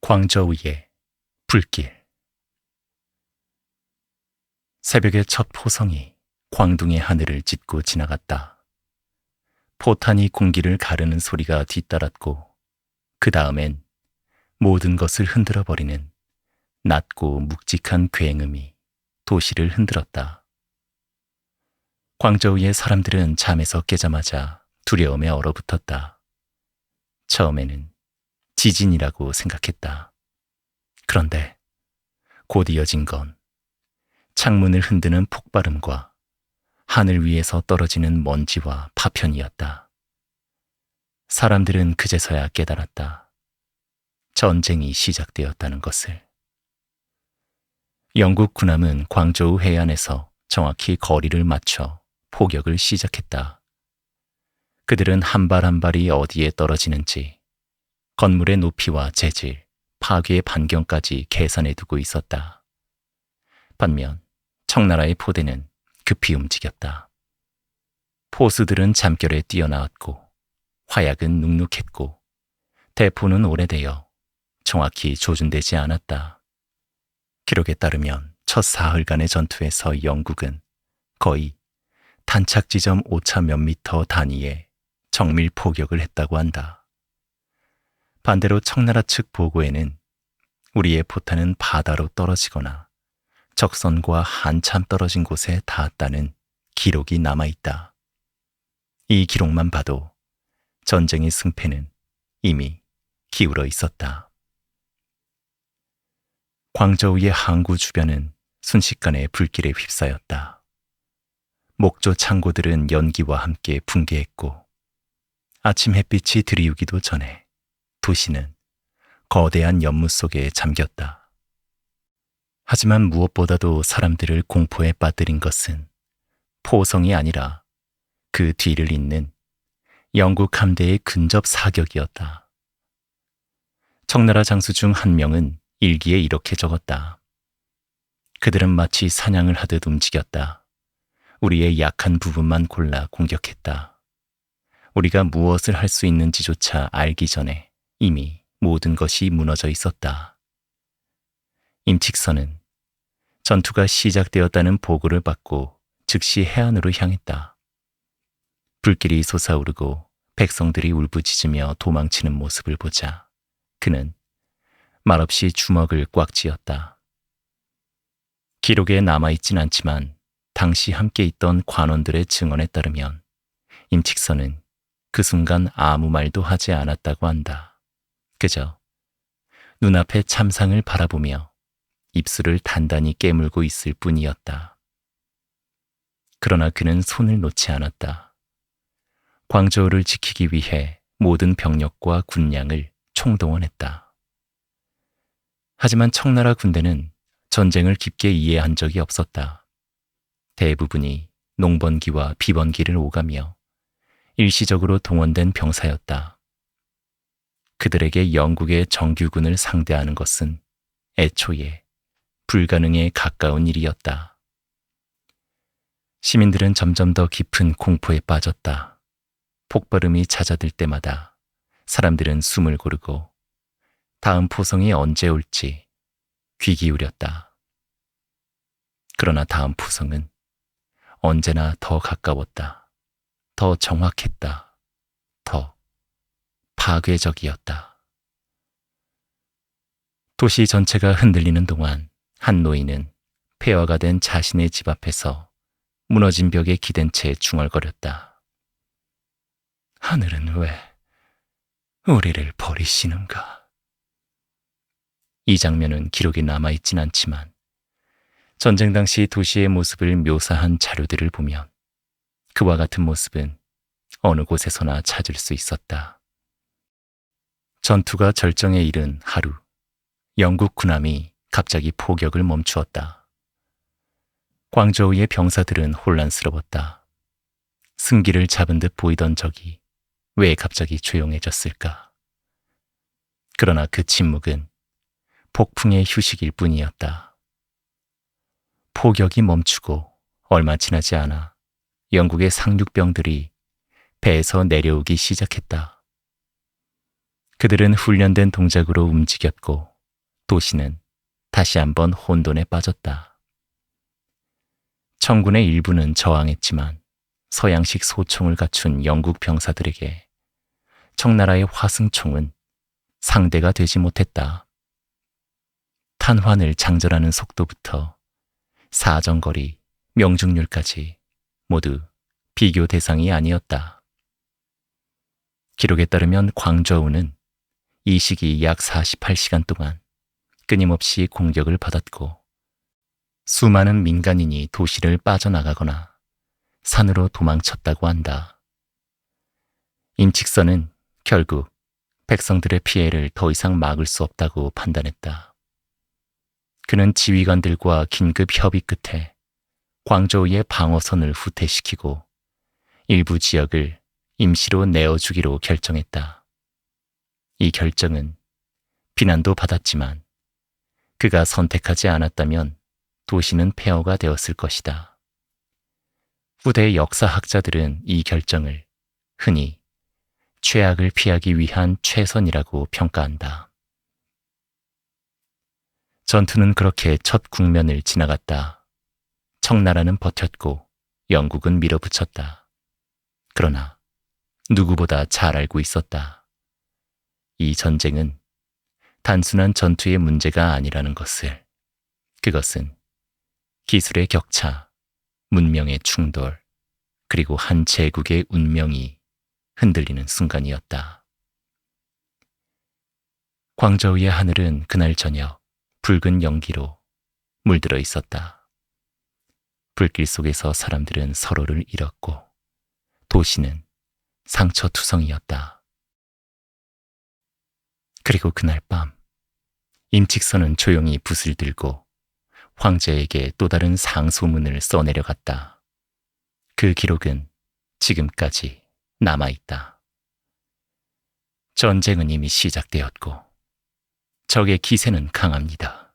광저우의 불길. 새벽의 첫 포성이 광둥의 하늘을 찢고 지나갔다. 포탄이 공기를 가르는 소리가 뒤따랐고 그 다음엔 모든 것을 흔들어버리는 낮고 묵직한 굉음이 도시를 흔들었다. 광저우의 사람들은 잠에서 깨자마자 두려움에 얼어붙었다. 처음에는 지진이라고 생각했다. 그런데 곧 이어진 건 창문을 흔드는 폭발음과 하늘 위에서 떨어지는 먼지와 파편이었다. 사람들은 그제서야 깨달았다. 전쟁이 시작되었다는 것을. 영국 군함은 광저우 해안에서 정확히 거리를 맞춰 포격을 시작했다. 그들은 한 발 한 발이 어디에 떨어지는지, 건물의 높이와 재질, 파괴의 반경까지 계산해 두고 있었다. 반면 청나라의 포대는 급히 움직였다. 포수들은 잠결에 뛰어나왔고 화약은 눅눅했고 대포는 오래되어 정확히 조준되지 않았다. 기록에 따르면 첫 사흘간의 전투에서 영국은 거의 탄착 지점 오차 몇 미터 단위의 정밀 포격을 했다고 한다. 반대로 청나라 측 보고에는 우리의 포탄은 바다로 떨어지거나 적선과 한참 떨어진 곳에 닿았다는 기록이 남아있다. 이 기록만 봐도 전쟁의 승패는 이미 기울어 있었다. 광저우의 항구 주변은 순식간에 불길에 휩싸였다. 목조 창고들은 연기와 함께 붕괴했고 아침 햇빛이 들이우기도 전에 도시는 거대한 연무 속에 잠겼다. 하지만 무엇보다도 사람들을 공포에 빠뜨린 것은 포성이 아니라 그 뒤를 잇는 영국 함대의 근접 사격이었다. 청나라 장수 중 한 명은 일기에 이렇게 적었다. 그들은 마치 사냥을 하듯 움직였다. 우리의 약한 부분만 골라 공격했다. 우리가 무엇을 할 수 있는지조차 알기 전에 이미 모든 것이 무너져 있었다. 임칙선은 전투가 시작되었다는 보고를 받고 즉시 해안으로 향했다. 불길이 솟아오르고 백성들이 울부짖으며 도망치는 모습을 보자 그는 말없이 주먹을 꽉 쥐었다. 기록에 남아있진 않지만 당시 함께 있던 관원들의 증언에 따르면 임칙선은 그 순간 아무 말도 하지 않았다고 한다. 그저 눈앞의 참상을 바라보며 입술을 단단히 깨물고 있을 뿐이었다. 그러나 그는 손을 놓지 않았다. 광저우를 지키기 위해 모든 병력과 군량을 총동원했다. 하지만 청나라 군대는 전쟁을 깊게 이해한 적이 없었다. 대부분이 농번기와 비번기를 오가며 일시적으로 동원된 병사였다. 그들에게 영국의 정규군을 상대하는 것은 애초에 불가능에 가까운 일이었다. 시민들은 점점 더 깊은 공포에 빠졌다. 폭발음이 잦아들 때마다 사람들은 숨을 고르고 다음 포성이 언제 올지 귀 기울였다. 그러나 다음 포성은 언제나 더 가까웠다. 더 정확했다. 더 파괴적이었다. 도시 전체가 흔들리는 동안 한 노인은 폐허가 된 자신의 집 앞에서 무너진 벽에 기댄 채 중얼거렸다. 하늘은 왜 우리를 버리시는가? 이 장면은 기록에 남아있진 않지만 전쟁 당시 도시의 모습을 묘사한 자료들을 보면 그와 같은 모습은 어느 곳에서나 찾을 수 있었다. 전투가 절정에 이른 하루, 영국 군함이 갑자기 포격을 멈추었다. 광저우의 병사들은 혼란스러웠다. 승기를 잡은 듯 보이던 적이 왜 갑자기 조용해졌을까? 그러나 그 침묵은 폭풍의 휴식일 뿐이었다. 포격이 멈추고 얼마 지나지 않아 영국의 상륙병들이 배에서 내려오기 시작했다. 그들은 훈련된 동작으로 움직였고 도시는 다시 한번 혼돈에 빠졌다. 청군의 일부는 저항했지만 서양식 소총을 갖춘 영국 병사들에게 청나라의 화승총은 상대가 되지 못했다. 탄환을 장전하는 속도부터 사정거리, 명중률까지 모두 비교 대상이 아니었다. 기록에 따르면 광저우는 이 시기 약 48시간 동안 끊임없이 공격을 받았고 수많은 민간인이 도시를 빠져나가거나 산으로 도망쳤다고 한다. 임칙선은 결국 백성들의 피해를 더 이상 막을 수 없다고 판단했다. 그는 지휘관들과 긴급 협의 끝에 광저우의 방어선을 후퇴시키고 일부 지역을 임시로 내어주기로 결정했다. 이 결정은 비난도 받았지만 그가 선택하지 않았다면 도시는 폐허가 되었을 것이다. 후대 역사학자들은 이 결정을 흔히 최악을 피하기 위한 최선이라고 평가한다. 전투는 그렇게 첫 국면을 지나갔다. 청나라는 버텼고 영국은 밀어붙였다. 그러나 누구보다 잘 알고 있었다. 이 전쟁은 단순한 전투의 문제가 아니라는 것을. 그것은 기술의 격차, 문명의 충돌, 그리고 한 제국의 운명이 흔들리는 순간이었다. 광저우의 하늘은 그날 저녁 붉은 연기로 물들어 있었다. 불길 속에서 사람들은 서로를 잃었고 도시는 상처투성이었다. 그리고 그날 밤 임칙선은 조용히 붓을 들고 황제에게 또 다른 상소문을 써내려갔다. 그 기록은 지금까지 남아있다. 전쟁은 이미 시작되었고 적의 기세는 강합니다.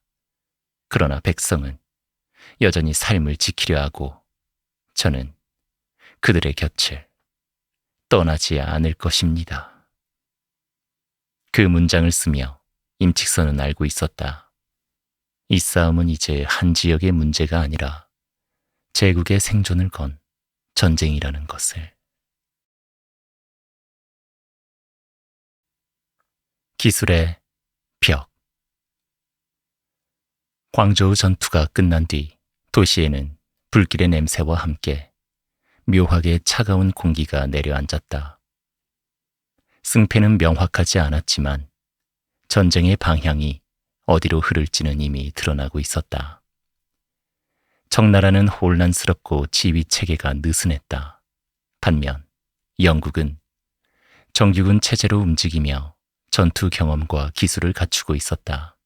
그러나 백성은 여전히 삶을 지키려 하고 저는 그들의 곁을 떠나지 않을 것입니다. 그 문장을 쓰며 임칙선은 알고 있었다. 이 싸움은 이제 한 지역의 문제가 아니라 제국의 생존을 건 전쟁이라는 것을. 기술의 벽. 광저우 전투가 끝난 뒤 도시에는 불길의 냄새와 함께 묘하게 차가운 공기가 내려앉았다. 승패는 명확하지 않았지만 전쟁의 방향이 어디로 흐를지는 이미 드러나고 있었다. 청나라는 혼란스럽고 지휘 체계가 느슨했다. 반면 영국은 정규군 체제로 움직이며 전투 경험과 기술을 갖추고 있었다.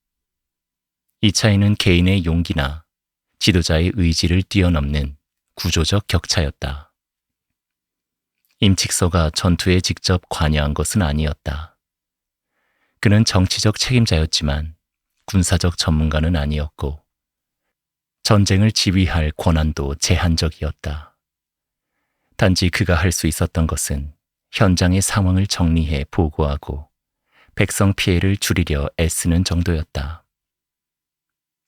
이 차이는 개인의 용기나 지도자의 의지를 뛰어넘는 구조적 격차였다. 임칙서가 전투에 직접 관여한 것은 아니었다. 그는 정치적 책임자였지만 군사적 전문가는 아니었고 전쟁을 지휘할 권한도 제한적이었다. 단지 그가 할 수 있었던 것은 현장의 상황을 정리해 보고하고 백성 피해를 줄이려 애쓰는 정도였다.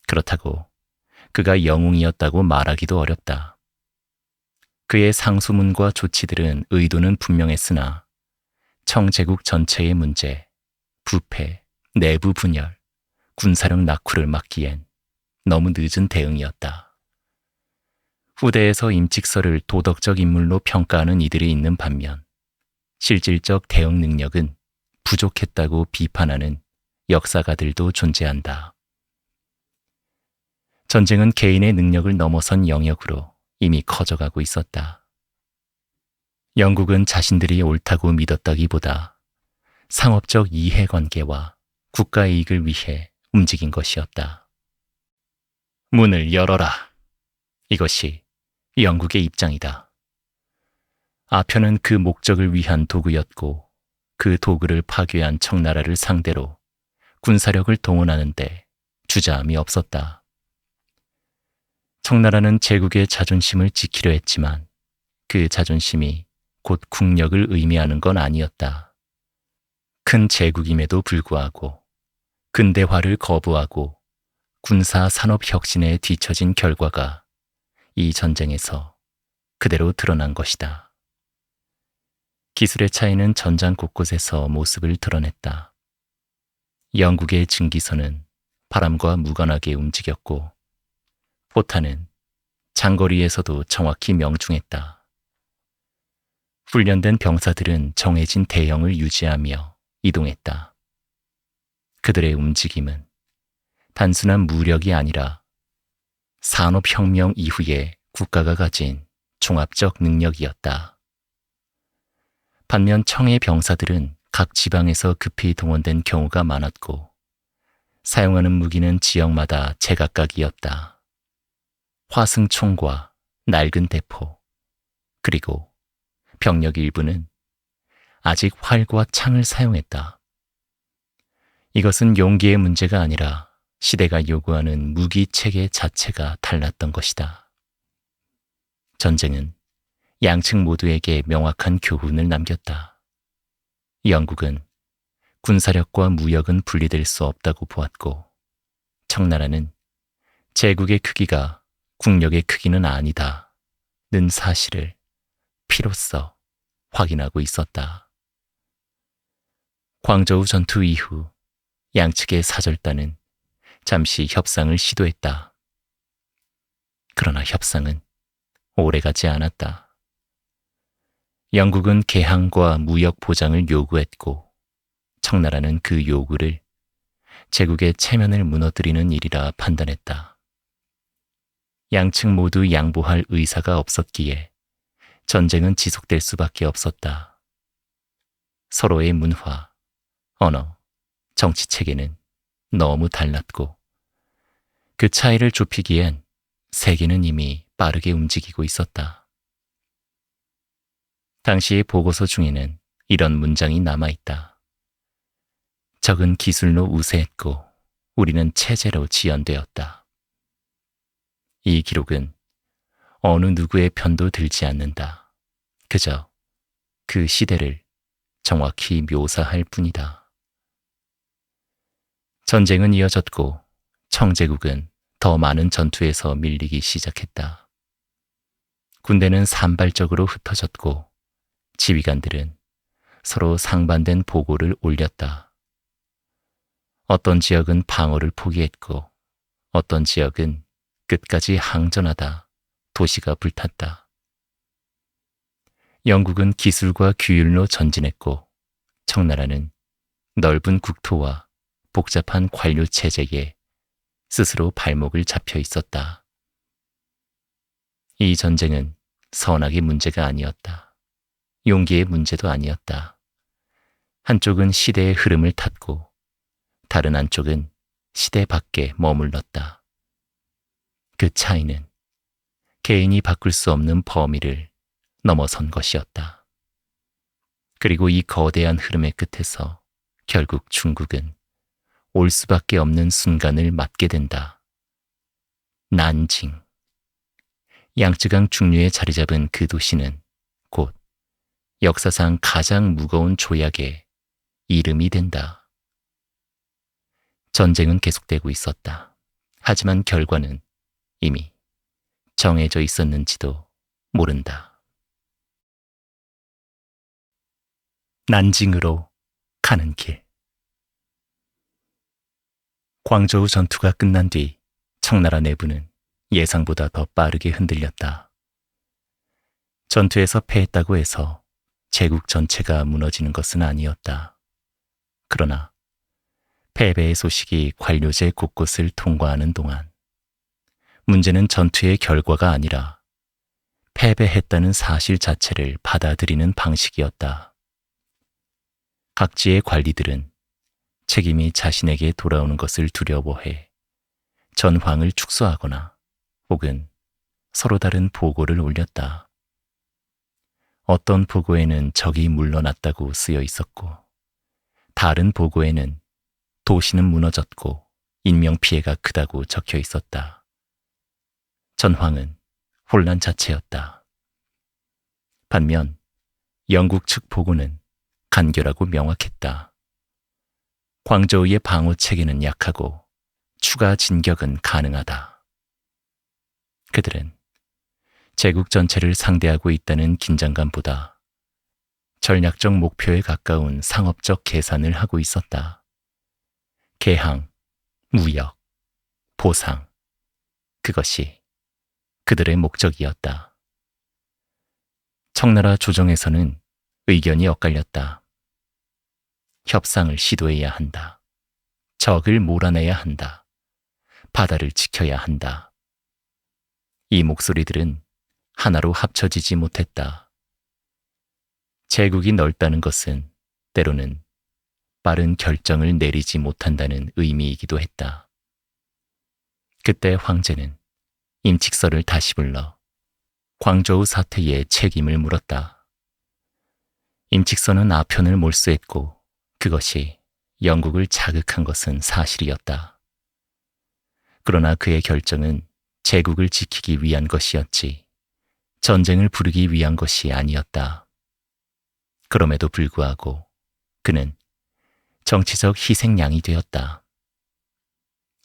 그렇다고 그가 영웅이었다고 말하기도 어렵다. 그의 상소문과 조치들은 의도는 분명했으나 청제국 전체의 문제, 부패, 내부 분열, 군사력 낙후를 막기엔 너무 늦은 대응이었다. 후대에서 임칙서를 도덕적 인물로 평가하는 이들이 있는 반면 실질적 대응 능력은 부족했다고 비판하는 역사가들도 존재한다. 전쟁은 개인의 능력을 넘어선 영역으로 이미 커져가고 있었다. 영국은 자신들이 옳다고 믿었다기보다 상업적 이해관계와 국가 이익을 위해 움직인 것이었다. 문을 열어라. 이것이 영국의 입장이다. 아편은 그 목적을 위한 도구였고 그 도구를 파괴한 청나라를 상대로 군사력을 동원하는데 주저함이 없었다. 청나라는 제국의 자존심을 지키려 했지만 그 자존심이 곧 국력을 의미하는 건 아니었다. 큰 제국임에도 불구하고 근대화를 거부하고 군사 산업 혁신에 뒤처진 결과가 이 전쟁에서 그대로 드러난 것이다. 기술의 차이는 전장 곳곳에서 모습을 드러냈다. 영국의 증기선은 바람과 무관하게 움직였고 포탄은 장거리에서도 정확히 명중했다. 훈련된 병사들은 정해진 대형을 유지하며 이동했다. 그들의 움직임은 단순한 무력이 아니라 산업혁명 이후에 국가가 가진 종합적 능력이었다. 반면 청의 병사들은 각 지방에서 급히 동원된 경우가 많았고 사용하는 무기는 지역마다 제각각이었다. 화승총과 낡은 대포, 그리고 병력 일부는 아직 활과 창을 사용했다. 이것은 용기의 문제가 아니라 시대가 요구하는 무기 체계 자체가 달랐던 것이다. 전쟁은 양측 모두에게 명확한 교훈을 남겼다. 영국은 군사력과 무역은 분리될 수 없다고 보았고 청나라는 제국의 크기가 국력의 크기는 아니다는 사실을 피로써 확인하고 있었다. 광저우 전투 이후 양측의 사절단은 잠시 협상을 시도했다. 그러나 협상은 오래가지 않았다. 영국은 개항과 무역 보장을 요구했고 청나라는 그 요구를 제국의 체면을 무너뜨리는 일이라 판단했다. 양측 모두 양보할 의사가 없었기에 전쟁은 지속될 수밖에 없었다. 서로의 문화, 언어, 정치 체계는 너무 달랐고 그 차이를 좁히기엔 세계는 이미 빠르게 움직이고 있었다. 당시의 보고서 중에는 이런 문장이 남아있다. 적은 기술로 우세했고 우리는 체제로 지연되었다. 이 기록은 어느 누구의 편도 들지 않는다. 그저 그 시대를 정확히 묘사할 뿐이다. 전쟁은 이어졌고 청제국은 더 많은 전투에서 밀리기 시작했다. 군대는 산발적으로 흩어졌고 지휘관들은 서로 상반된 보고를 올렸다. 어떤 지역은 방어를 포기했고 어떤 지역은 끝까지 항전하다 도시가 불탔다. 영국은 기술과 규율로 전진했고 청나라는 넓은 국토와 복잡한 관료 체제에 스스로 발목을 잡혀 있었다. 이 전쟁은 선악의 문제가 아니었다. 용기의 문제도 아니었다. 한쪽은 시대의 흐름을 탔고 다른 한쪽은 시대 밖에 머물렀다. 그 차이는 개인이 바꿀 수 없는 범위를 넘어선 것이었다. 그리고 이 거대한 흐름의 끝에서 결국 중국은 올 수밖에 없는 순간을 맞게 된다. 난징. 양쯔강 중류에 자리 잡은 그 도시는 곧 역사상 가장 무거운 조약의 이름이 된다. 전쟁은 계속되고 있었다. 하지만 결과는 이미 정해져 있었는지도 모른다. 난징으로 가는 길. 광저우 전투가 끝난 뒤 청나라 내부는 예상보다 더 빠르게 흔들렸다. 전투에서 패했다고 해서 제국 전체가 무너지는 것은 아니었다. 그러나 패배의 소식이 관료제 곳곳을 통과하는 동안 문제는 전투의 결과가 아니라 패배했다는 사실 자체를 받아들이는 방식이었다. 각지의 관리들은 책임이 자신에게 돌아오는 것을 두려워해 전황을 축소하거나 혹은 서로 다른 보고를 올렸다. 어떤 보고에는 적이 물러났다고 쓰여 있었고 다른 보고에는 도시는 무너졌고 인명피해가 크다고 적혀 있었다. 전황은 혼란 자체였다. 반면 영국 측 보고는 간결하고 명확했다. 광저우의 방어 체계는 약하고 추가 진격은 가능하다. 그들은 제국 전체를 상대하고 있다는 긴장감보다 전략적 목표에 가까운 상업적 계산을 하고 있었다. 개항, 무역, 보상, 그것이 그들의 목적이었다. 청나라 조정에서는 의견이 엇갈렸다. 협상을 시도해야 한다. 적을 몰아내야 한다. 바다를 지켜야 한다. 이 목소리들은 하나로 합쳐지지 못했다. 제국이 넓다는 것은 때로는 빠른 결정을 내리지 못한다는 의미이기도 했다. 그때 황제는 임칙서를 다시 불러 광저우 사태의 책임을 물었다. 임칙서는 아편을 몰수했고 그것이 영국을 자극한 것은 사실이었다. 그러나 그의 결정은 제국을 지키기 위한 것이었지 전쟁을 부르기 위한 것이 아니었다. 그럼에도 불구하고 그는 정치적 희생양이 되었다.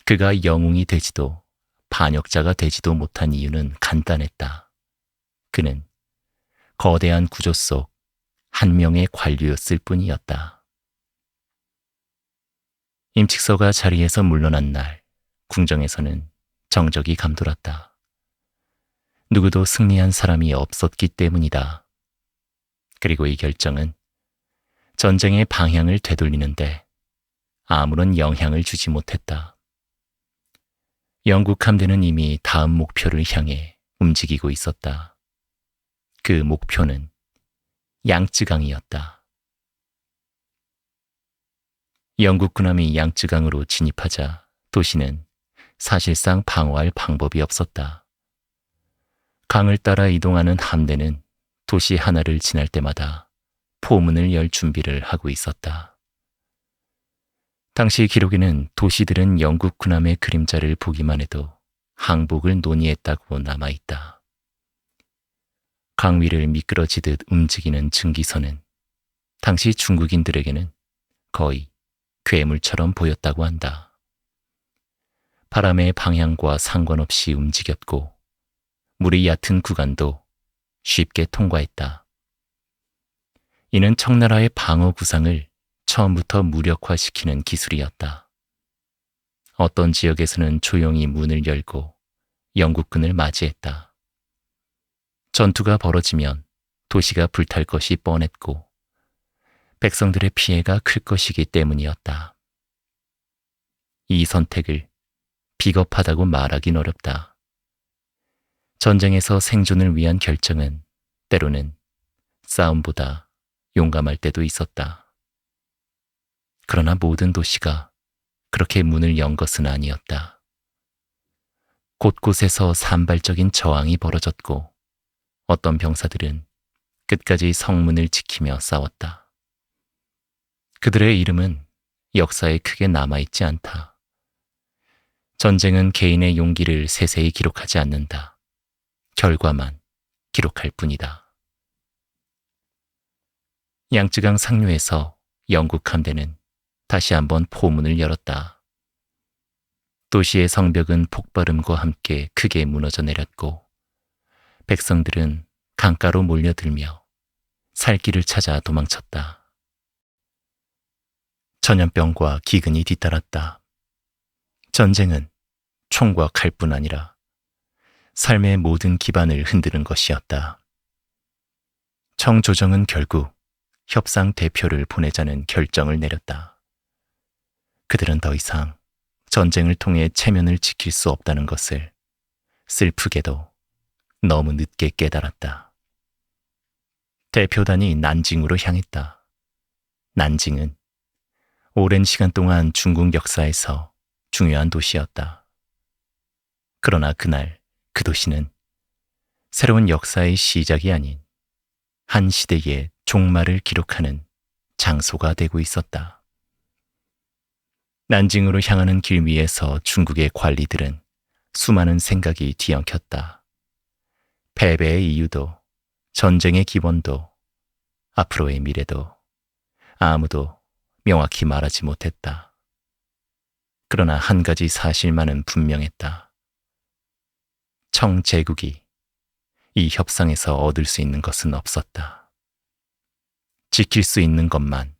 그가 영웅이 되지도 반역자가 되지도 못한 이유는 간단했다. 그는 거대한 구조 속 한 명의 관료였을 뿐이었다. 임칙서가 자리에서 물러난 날, 궁정에서는 정적이 감돌았다. 누구도 승리한 사람이 없었기 때문이다. 그리고 이 결정은 전쟁의 방향을 되돌리는데 아무런 영향을 주지 못했다. 영국 함대는 이미 다음 목표를 향해 움직이고 있었다. 그 목표는 양쯔강이었다. 영국 군함이 양쯔강으로 진입하자 도시는 사실상 방어할 방법이 없었다. 강을 따라 이동하는 함대는 도시 하나를 지날 때마다 포문을 열 준비를 하고 있었다. 당시 기록에는 도시들은 영국 군함의 그림자를 보기만 해도 항복을 논의했다고 남아있다. 강 위를 미끄러지듯 움직이는 증기선은 당시 중국인들에게는 거의 괴물처럼 보였다고 한다. 바람의 방향과 상관없이 움직였고 물이 얕은 구간도 쉽게 통과했다. 이는 청나라의 방어 구상을 처음부터 무력화시키는 기술이었다. 어떤 지역에서는 조용히 문을 열고 영국군을 맞이했다. 전투가 벌어지면 도시가 불탈 것이 뻔했고 백성들의 피해가 클 것이기 때문이었다. 이 선택을 비겁하다고 말하긴 어렵다. 전쟁에서 생존을 위한 결정은 때로는 싸움보다 용감할 때도 있었다. 그러나 모든 도시가 그렇게 문을 연 것은 아니었다. 곳곳에서 산발적인 저항이 벌어졌고 어떤 병사들은 끝까지 성문을 지키며 싸웠다. 그들의 이름은 역사에 크게 남아있지 않다. 전쟁은 개인의 용기를 세세히 기록하지 않는다. 결과만 기록할 뿐이다. 양쯔강 상류에서 영국 함대는 다시 한번 포문을 열었다. 도시의 성벽은 폭발음과 함께 크게 무너져 내렸고 백성들은 강가로 몰려들며 살 길을 찾아 도망쳤다. 전염병과 기근이 뒤따랐다. 전쟁은 총과 칼뿐 아니라 삶의 모든 기반을 흔드는 것이었다. 청조정은 결국 협상 대표를 보내자는 결정을 내렸다. 그들은 더 이상 전쟁을 통해 체면을 지킬 수 없다는 것을 슬프게도 너무 늦게 깨달았다. 대표단이 난징으로 향했다. 난징은 오랜 시간 동안 중국 역사에서 중요한 도시였다. 그러나 그날 그 도시는 새로운 역사의 시작이 아닌 한 시대의 종말을 기록하는 장소가 되고 있었다. 난징으로 향하는 길 위에서 중국의 관리들은 수많은 생각이 뒤엉켰다. 패배의 이유도, 전쟁의 기원도, 앞으로의 미래도 아무도 명확히 말하지 못했다. 그러나 한 가지 사실만은 분명했다. 청제국이 이 협상에서 얻을 수 있는 것은 없었다. 지킬 수 있는 것만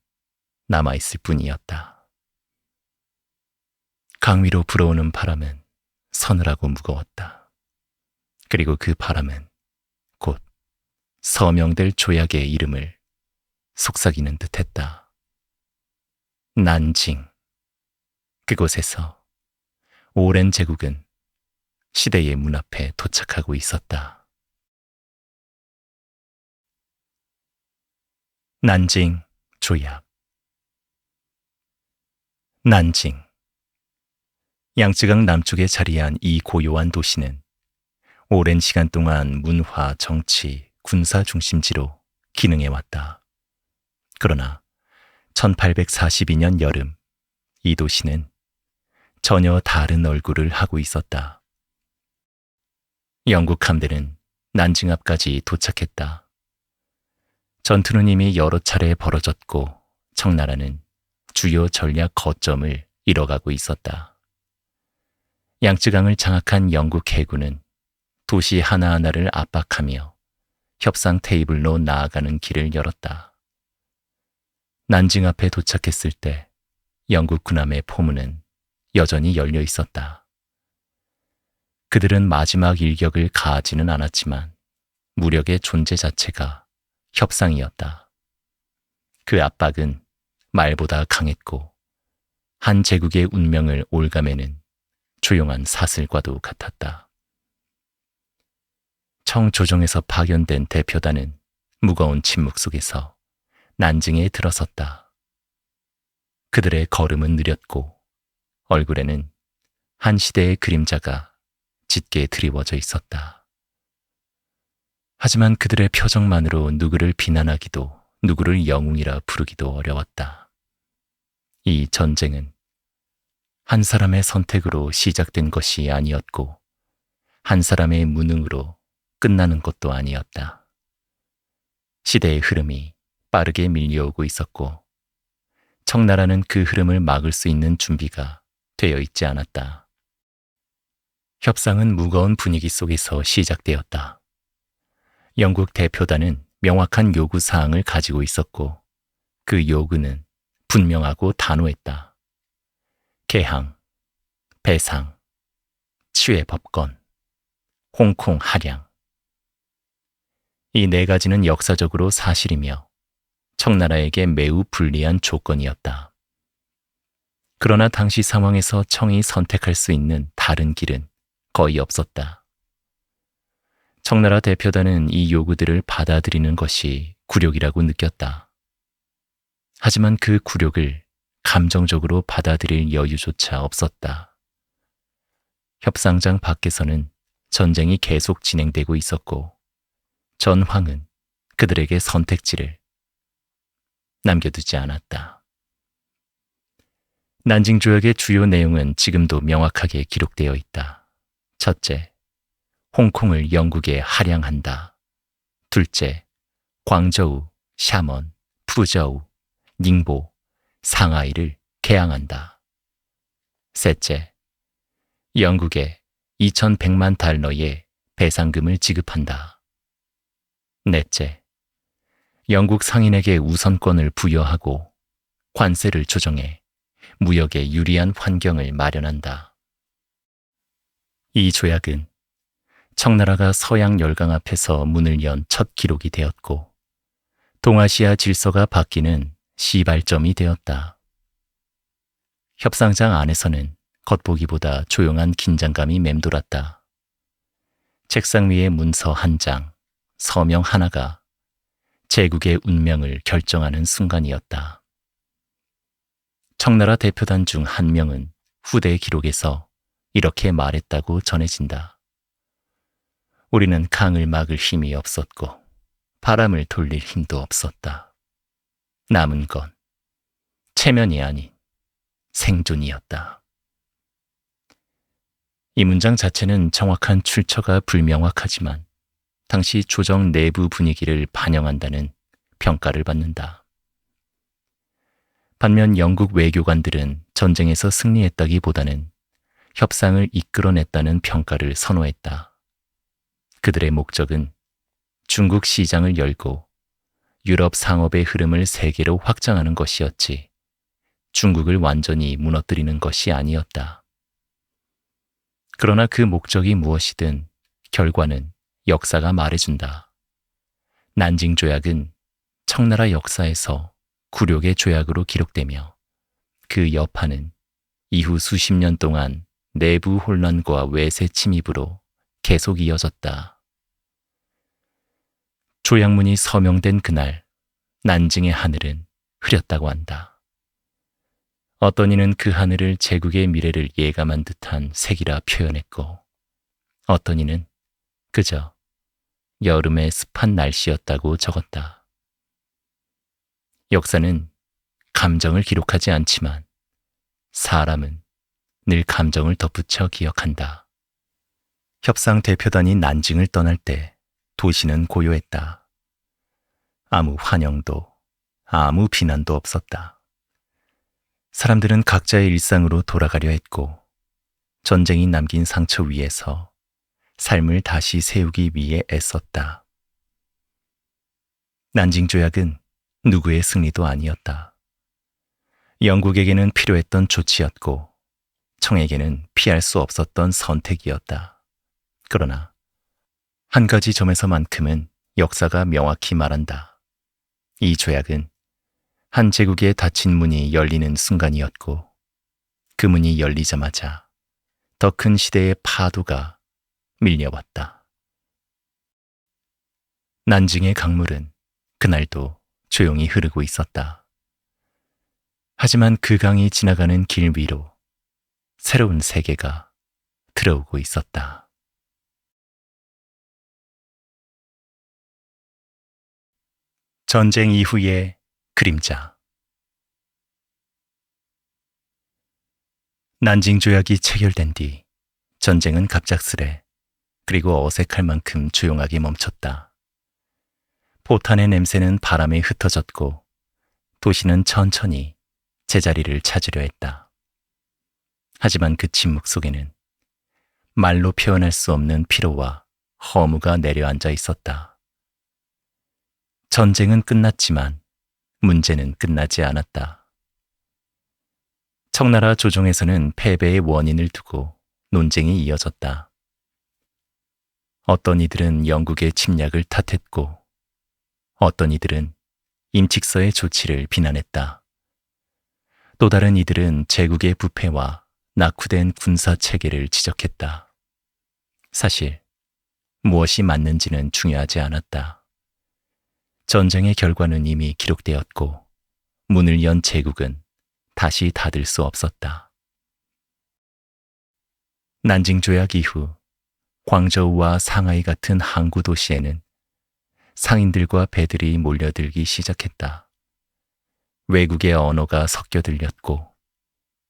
남아있을 뿐이었다. 강 위로 불어오는 바람은 서늘하고 무거웠다. 그리고 그 바람은 곧 서명될 조약의 이름을 속삭이는 듯했다. 난징. 그곳에서 오랜 제국은 시대의 문 앞에 도착하고 있었다. 난징 조약. 난징. 양쯔강 남쪽에 자리한 이 고요한 도시는 오랜 시간 동안 문화, 정치, 군사 중심지로 기능해왔다. 그러나 1842년 여름, 이 도시는 전혀 다른 얼굴을 하고 있었다. 영국 함대는 난징 앞까지 도착했다. 전투는 이미 여러 차례 벌어졌고 청나라는 주요 전략 거점을 잃어가고 있었다. 양쯔강을 장악한 영국 해군은 도시 하나하나를 압박하며 협상 테이블로 나아가는 길을 열었다. 난징 앞에 도착했을 때 영국 군함의 포문은 여전히 열려 있었다. 그들은 마지막 일격을 가하지는 않았지만 무력의 존재 자체가 협상이었다. 그 압박은 말보다 강했고 한 제국의 운명을 올가매는 조용한 사슬과도 같았다. 청조정에서 파견된 대표단은 무거운 침묵 속에서 난징에 들어섰다. 그들의 걸음은 느렸고 얼굴에는 한 시대의 그림자가 짙게 드리워져 있었다. 하지만 그들의 표정만으로 누구를 비난하기도 누구를 영웅이라 부르기도 어려웠다. 이 전쟁은 한 사람의 선택으로 시작된 것이 아니었고 한 사람의 무능으로 끝나는 것도 아니었다. 시대의 흐름이 빠르게 밀려오고 있었고 청나라는 그 흐름을 막을 수 있는 준비가 되어 있지 않았다. 협상은 무거운 분위기 속에서 시작되었다. 영국 대표단은 명확한 요구 사항을 가지고 있었고 그 요구는 분명하고 단호했다. 개항, 배상, 치외 법권, 홍콩 할양. 이 네 가지는 역사적으로 사실이며 청나라에게 매우 불리한 조건이었다. 그러나 당시 상황에서 청이 선택할 수 있는 다른 길은 거의 없었다. 청나라 대표단은 이 요구들을 받아들이는 것이 굴욕이라고 느꼈다. 하지만 그 굴욕을 감정적으로 받아들일 여유조차 없었다. 협상장 밖에서는 전쟁이 계속 진행되고 있었고 전황은 그들에게 선택지를 남겨두지 않았다. 난징 조약의 주요 내용은 지금도 명확하게 기록되어 있다. 첫째, 홍콩을 영국에 할양한다. 둘째, 광저우, 샤먼, 푸저우, 닝보, 상하이를 개항한다. 셋째, 영국에 2,100만 달러의 배상금을 지급한다. 넷째, 영국 상인에게 우선권을 부여하고 관세를 조정해 무역에 유리한 환경을 마련한다. 이 조약은 청나라가 서양 열강 앞에서 문을 연 첫 기록이 되었고 동아시아 질서가 바뀌는 시발점이 되었다. 협상장 안에서는 겉보기보다 조용한 긴장감이 맴돌았다. 책상 위에 문서 한 장, 서명 하나가 제국의 운명을 결정하는 순간이었다. 청나라 대표단 중 한 명은 후대 기록에서 이렇게 말했다고 전해진다. 우리는 강을 막을 힘이 없었고 바람을 돌릴 힘도 없었다. 남은 건 체면이 아닌 생존이었다. 이 문장 자체는 정확한 출처가 불명확하지만 당시 조정 내부 분위기를 반영한다는 평가를 받는다. 반면 영국 외교관들은 전쟁에서 승리했다기보다는 협상을 이끌어냈다는 평가를 선호했다. 그들의 목적은 중국 시장을 열고 유럽 상업의 흐름을 세계로 확장하는 것이었지 중국을 완전히 무너뜨리는 것이 아니었다. 그러나 그 목적이 무엇이든 결과는 역사가 말해준다. 난징 조약은 청나라 역사에서 굴욕의 조약으로 기록되며 그 여파는 이후 수십 년 동안 내부 혼란과 외세 침입으로 계속 이어졌다. 조약문이 서명된 그날 난징의 하늘은 흐렸다고 한다. 어떤 이는 그 하늘을 제국의 미래를 예감한 듯한 색이라 표현했고 어떤 이는 그저 여름의 습한 날씨였다고 적었다. 역사는 감정을 기록하지 않지만 사람은 늘 감정을 덧붙여 기억한다. 협상 대표단이 난징을 떠날 때 도시는 고요했다. 아무 환영도 아무 비난도 없었다. 사람들은 각자의 일상으로 돌아가려 했고 전쟁이 남긴 상처 위에서 삶을 다시 세우기 위해 애썼다. 난징 조약은 누구의 승리도 아니었다. 영국에게는 필요했던 조치였고 청에게는 피할 수 없었던 선택이었다. 그러나 한 가지 점에서만큼은 역사가 명확히 말한다. 이 조약은 한 제국의 닫힌 문이 열리는 순간이었고 그 문이 열리자마자 더 큰 시대의 파도가 밀려왔다. 난징의 강물은 그날도 조용히 흐르고 있었다. 하지만 그 강이 지나가는 길 위로 새로운 세계가 들어오고 있었다. 전쟁 이후의 그림자. 난징 조약이 체결된 뒤 전쟁은 갑작스레 그리고 어색할 만큼 조용하게 멈췄다. 포탄의 냄새는 바람에 흩어졌고 도시는 천천히 제자리를 찾으려 했다. 하지만 그 침묵 속에는 말로 표현할 수 없는 피로와 허무가 내려앉아 있었다. 전쟁은 끝났지만 문제는 끝나지 않았다. 청나라 조정에서는 패배의 원인을 두고 논쟁이 이어졌다. 어떤 이들은 영국의 침략을 탓했고 어떤 이들은 임칙서의 조치를 비난했다. 또 다른 이들은 제국의 부패와 낙후된 군사 체계를 지적했다. 사실 무엇이 맞는지는 중요하지 않았다. 전쟁의 결과는 이미 기록되었고 문을 연 제국은 다시 닫을 수 없었다. 난징 조약 이후 광저우와 상하이 같은 항구 도시에는 상인들과 배들이 몰려들기 시작했다. 외국의 언어가 섞여 들렸고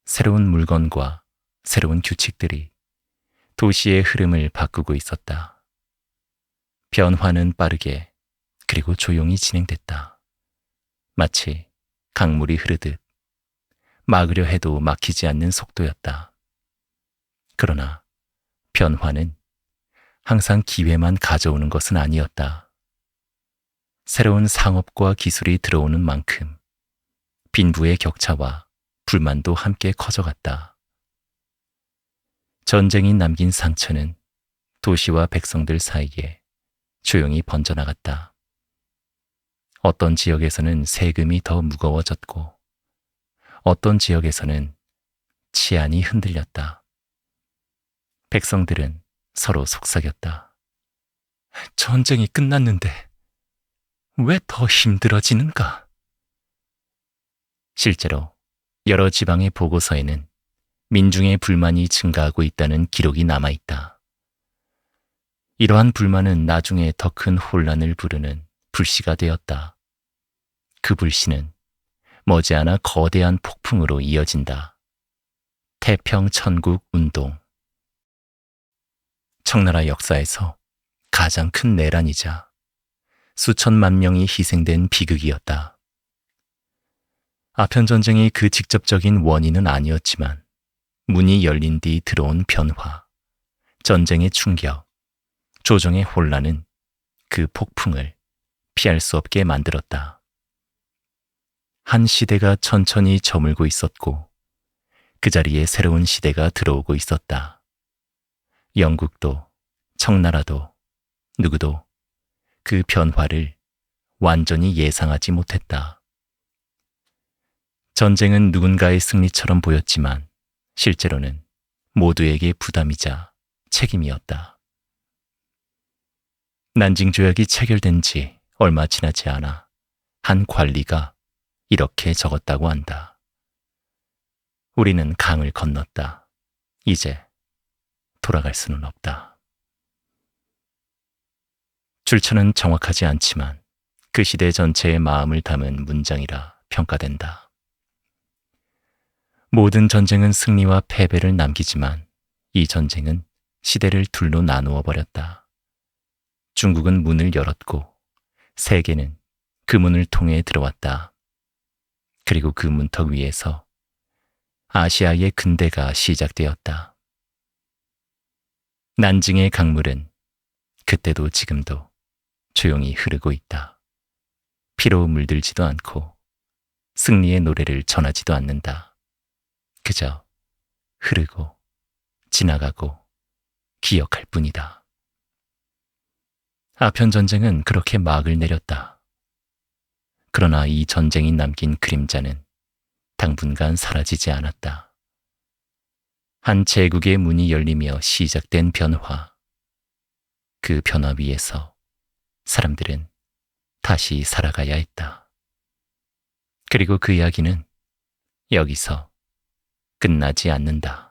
새로운 물건과 새로운 규칙들이 도시의 흐름을 바꾸고 있었다. 변화는 빠르게 그리고 조용히 진행됐다. 마치 강물이 흐르듯 막으려 해도 막히지 않는 속도였다. 그러나 변화는 항상 기회만 가져오는 것은 아니었다. 새로운 상업과 기술이 들어오는 만큼 빈부의 격차와 불만도 함께 커져갔다. 전쟁이 남긴 상처는 도시와 백성들 사이에 조용히 번져나갔다. 어떤 지역에서는 세금이 더 무거워졌고 어떤 지역에서는 치안이 흔들렸다. 백성들은 서로 속삭였다. 전쟁이 끝났는데 왜 더 힘들어지는가? 실제로 여러 지방의 보고서에는 민중의 불만이 증가하고 있다는 기록이 남아있다. 이러한 불만은 나중에 더 큰 혼란을 부르는 불씨가 되었다. 그 불씨는 머지않아 거대한 폭풍으로 이어진다. 태평천국 운동. 청나라 역사에서 가장 큰 내란이자 수천만 명이 희생된 비극이었다. 아편전쟁이 그 직접적인 원인은 아니었지만 문이 열린 뒤 들어온 변화, 전쟁의 충격, 조정의 혼란은 그 폭풍을 피할 수 없게 만들었다. 한 시대가 천천히 저물고 있었고 그 자리에 새로운 시대가 들어오고 있었다. 영국도 청나라도 누구도 그 변화를 완전히 예상하지 못했다. 전쟁은 누군가의 승리처럼 보였지만 실제로는 모두에게 부담이자 책임이었다. 난징 조약이 체결된 지 얼마 지나지 않아 한 관리가 이렇게 적었다고 한다. 우리는 강을 건넜다. 이제 돌아갈 수는 없다. 출처는 정확하지 않지만 그 시대 전체의 마음을 담은 문장이라 평가된다. 모든 전쟁은 승리와 패배를 남기지만 이 전쟁은 시대를 둘로 나누어 버렸다. 중국은 문을 열었고 세계는 그 문을 통해 들어왔다. 그리고 그 문턱 위에서 아시아의 근대가 시작되었다. 난징의 강물은 그때도 지금도 조용히 흐르고 있다. 피로 물들지도 않고 승리의 노래를 전하지도 않는다. 그저 흐르고 지나가고 기억할 뿐이다. 아편 전쟁은 그렇게 막을 내렸다. 그러나 이 전쟁이 남긴 그림자는 당분간 사라지지 않았다. 한 제국의 문이 열리며 시작된 변화. 그 변화 위에서 사람들은 다시 살아가야 했다. 그리고 그 이야기는 여기서 끝나지 않는다.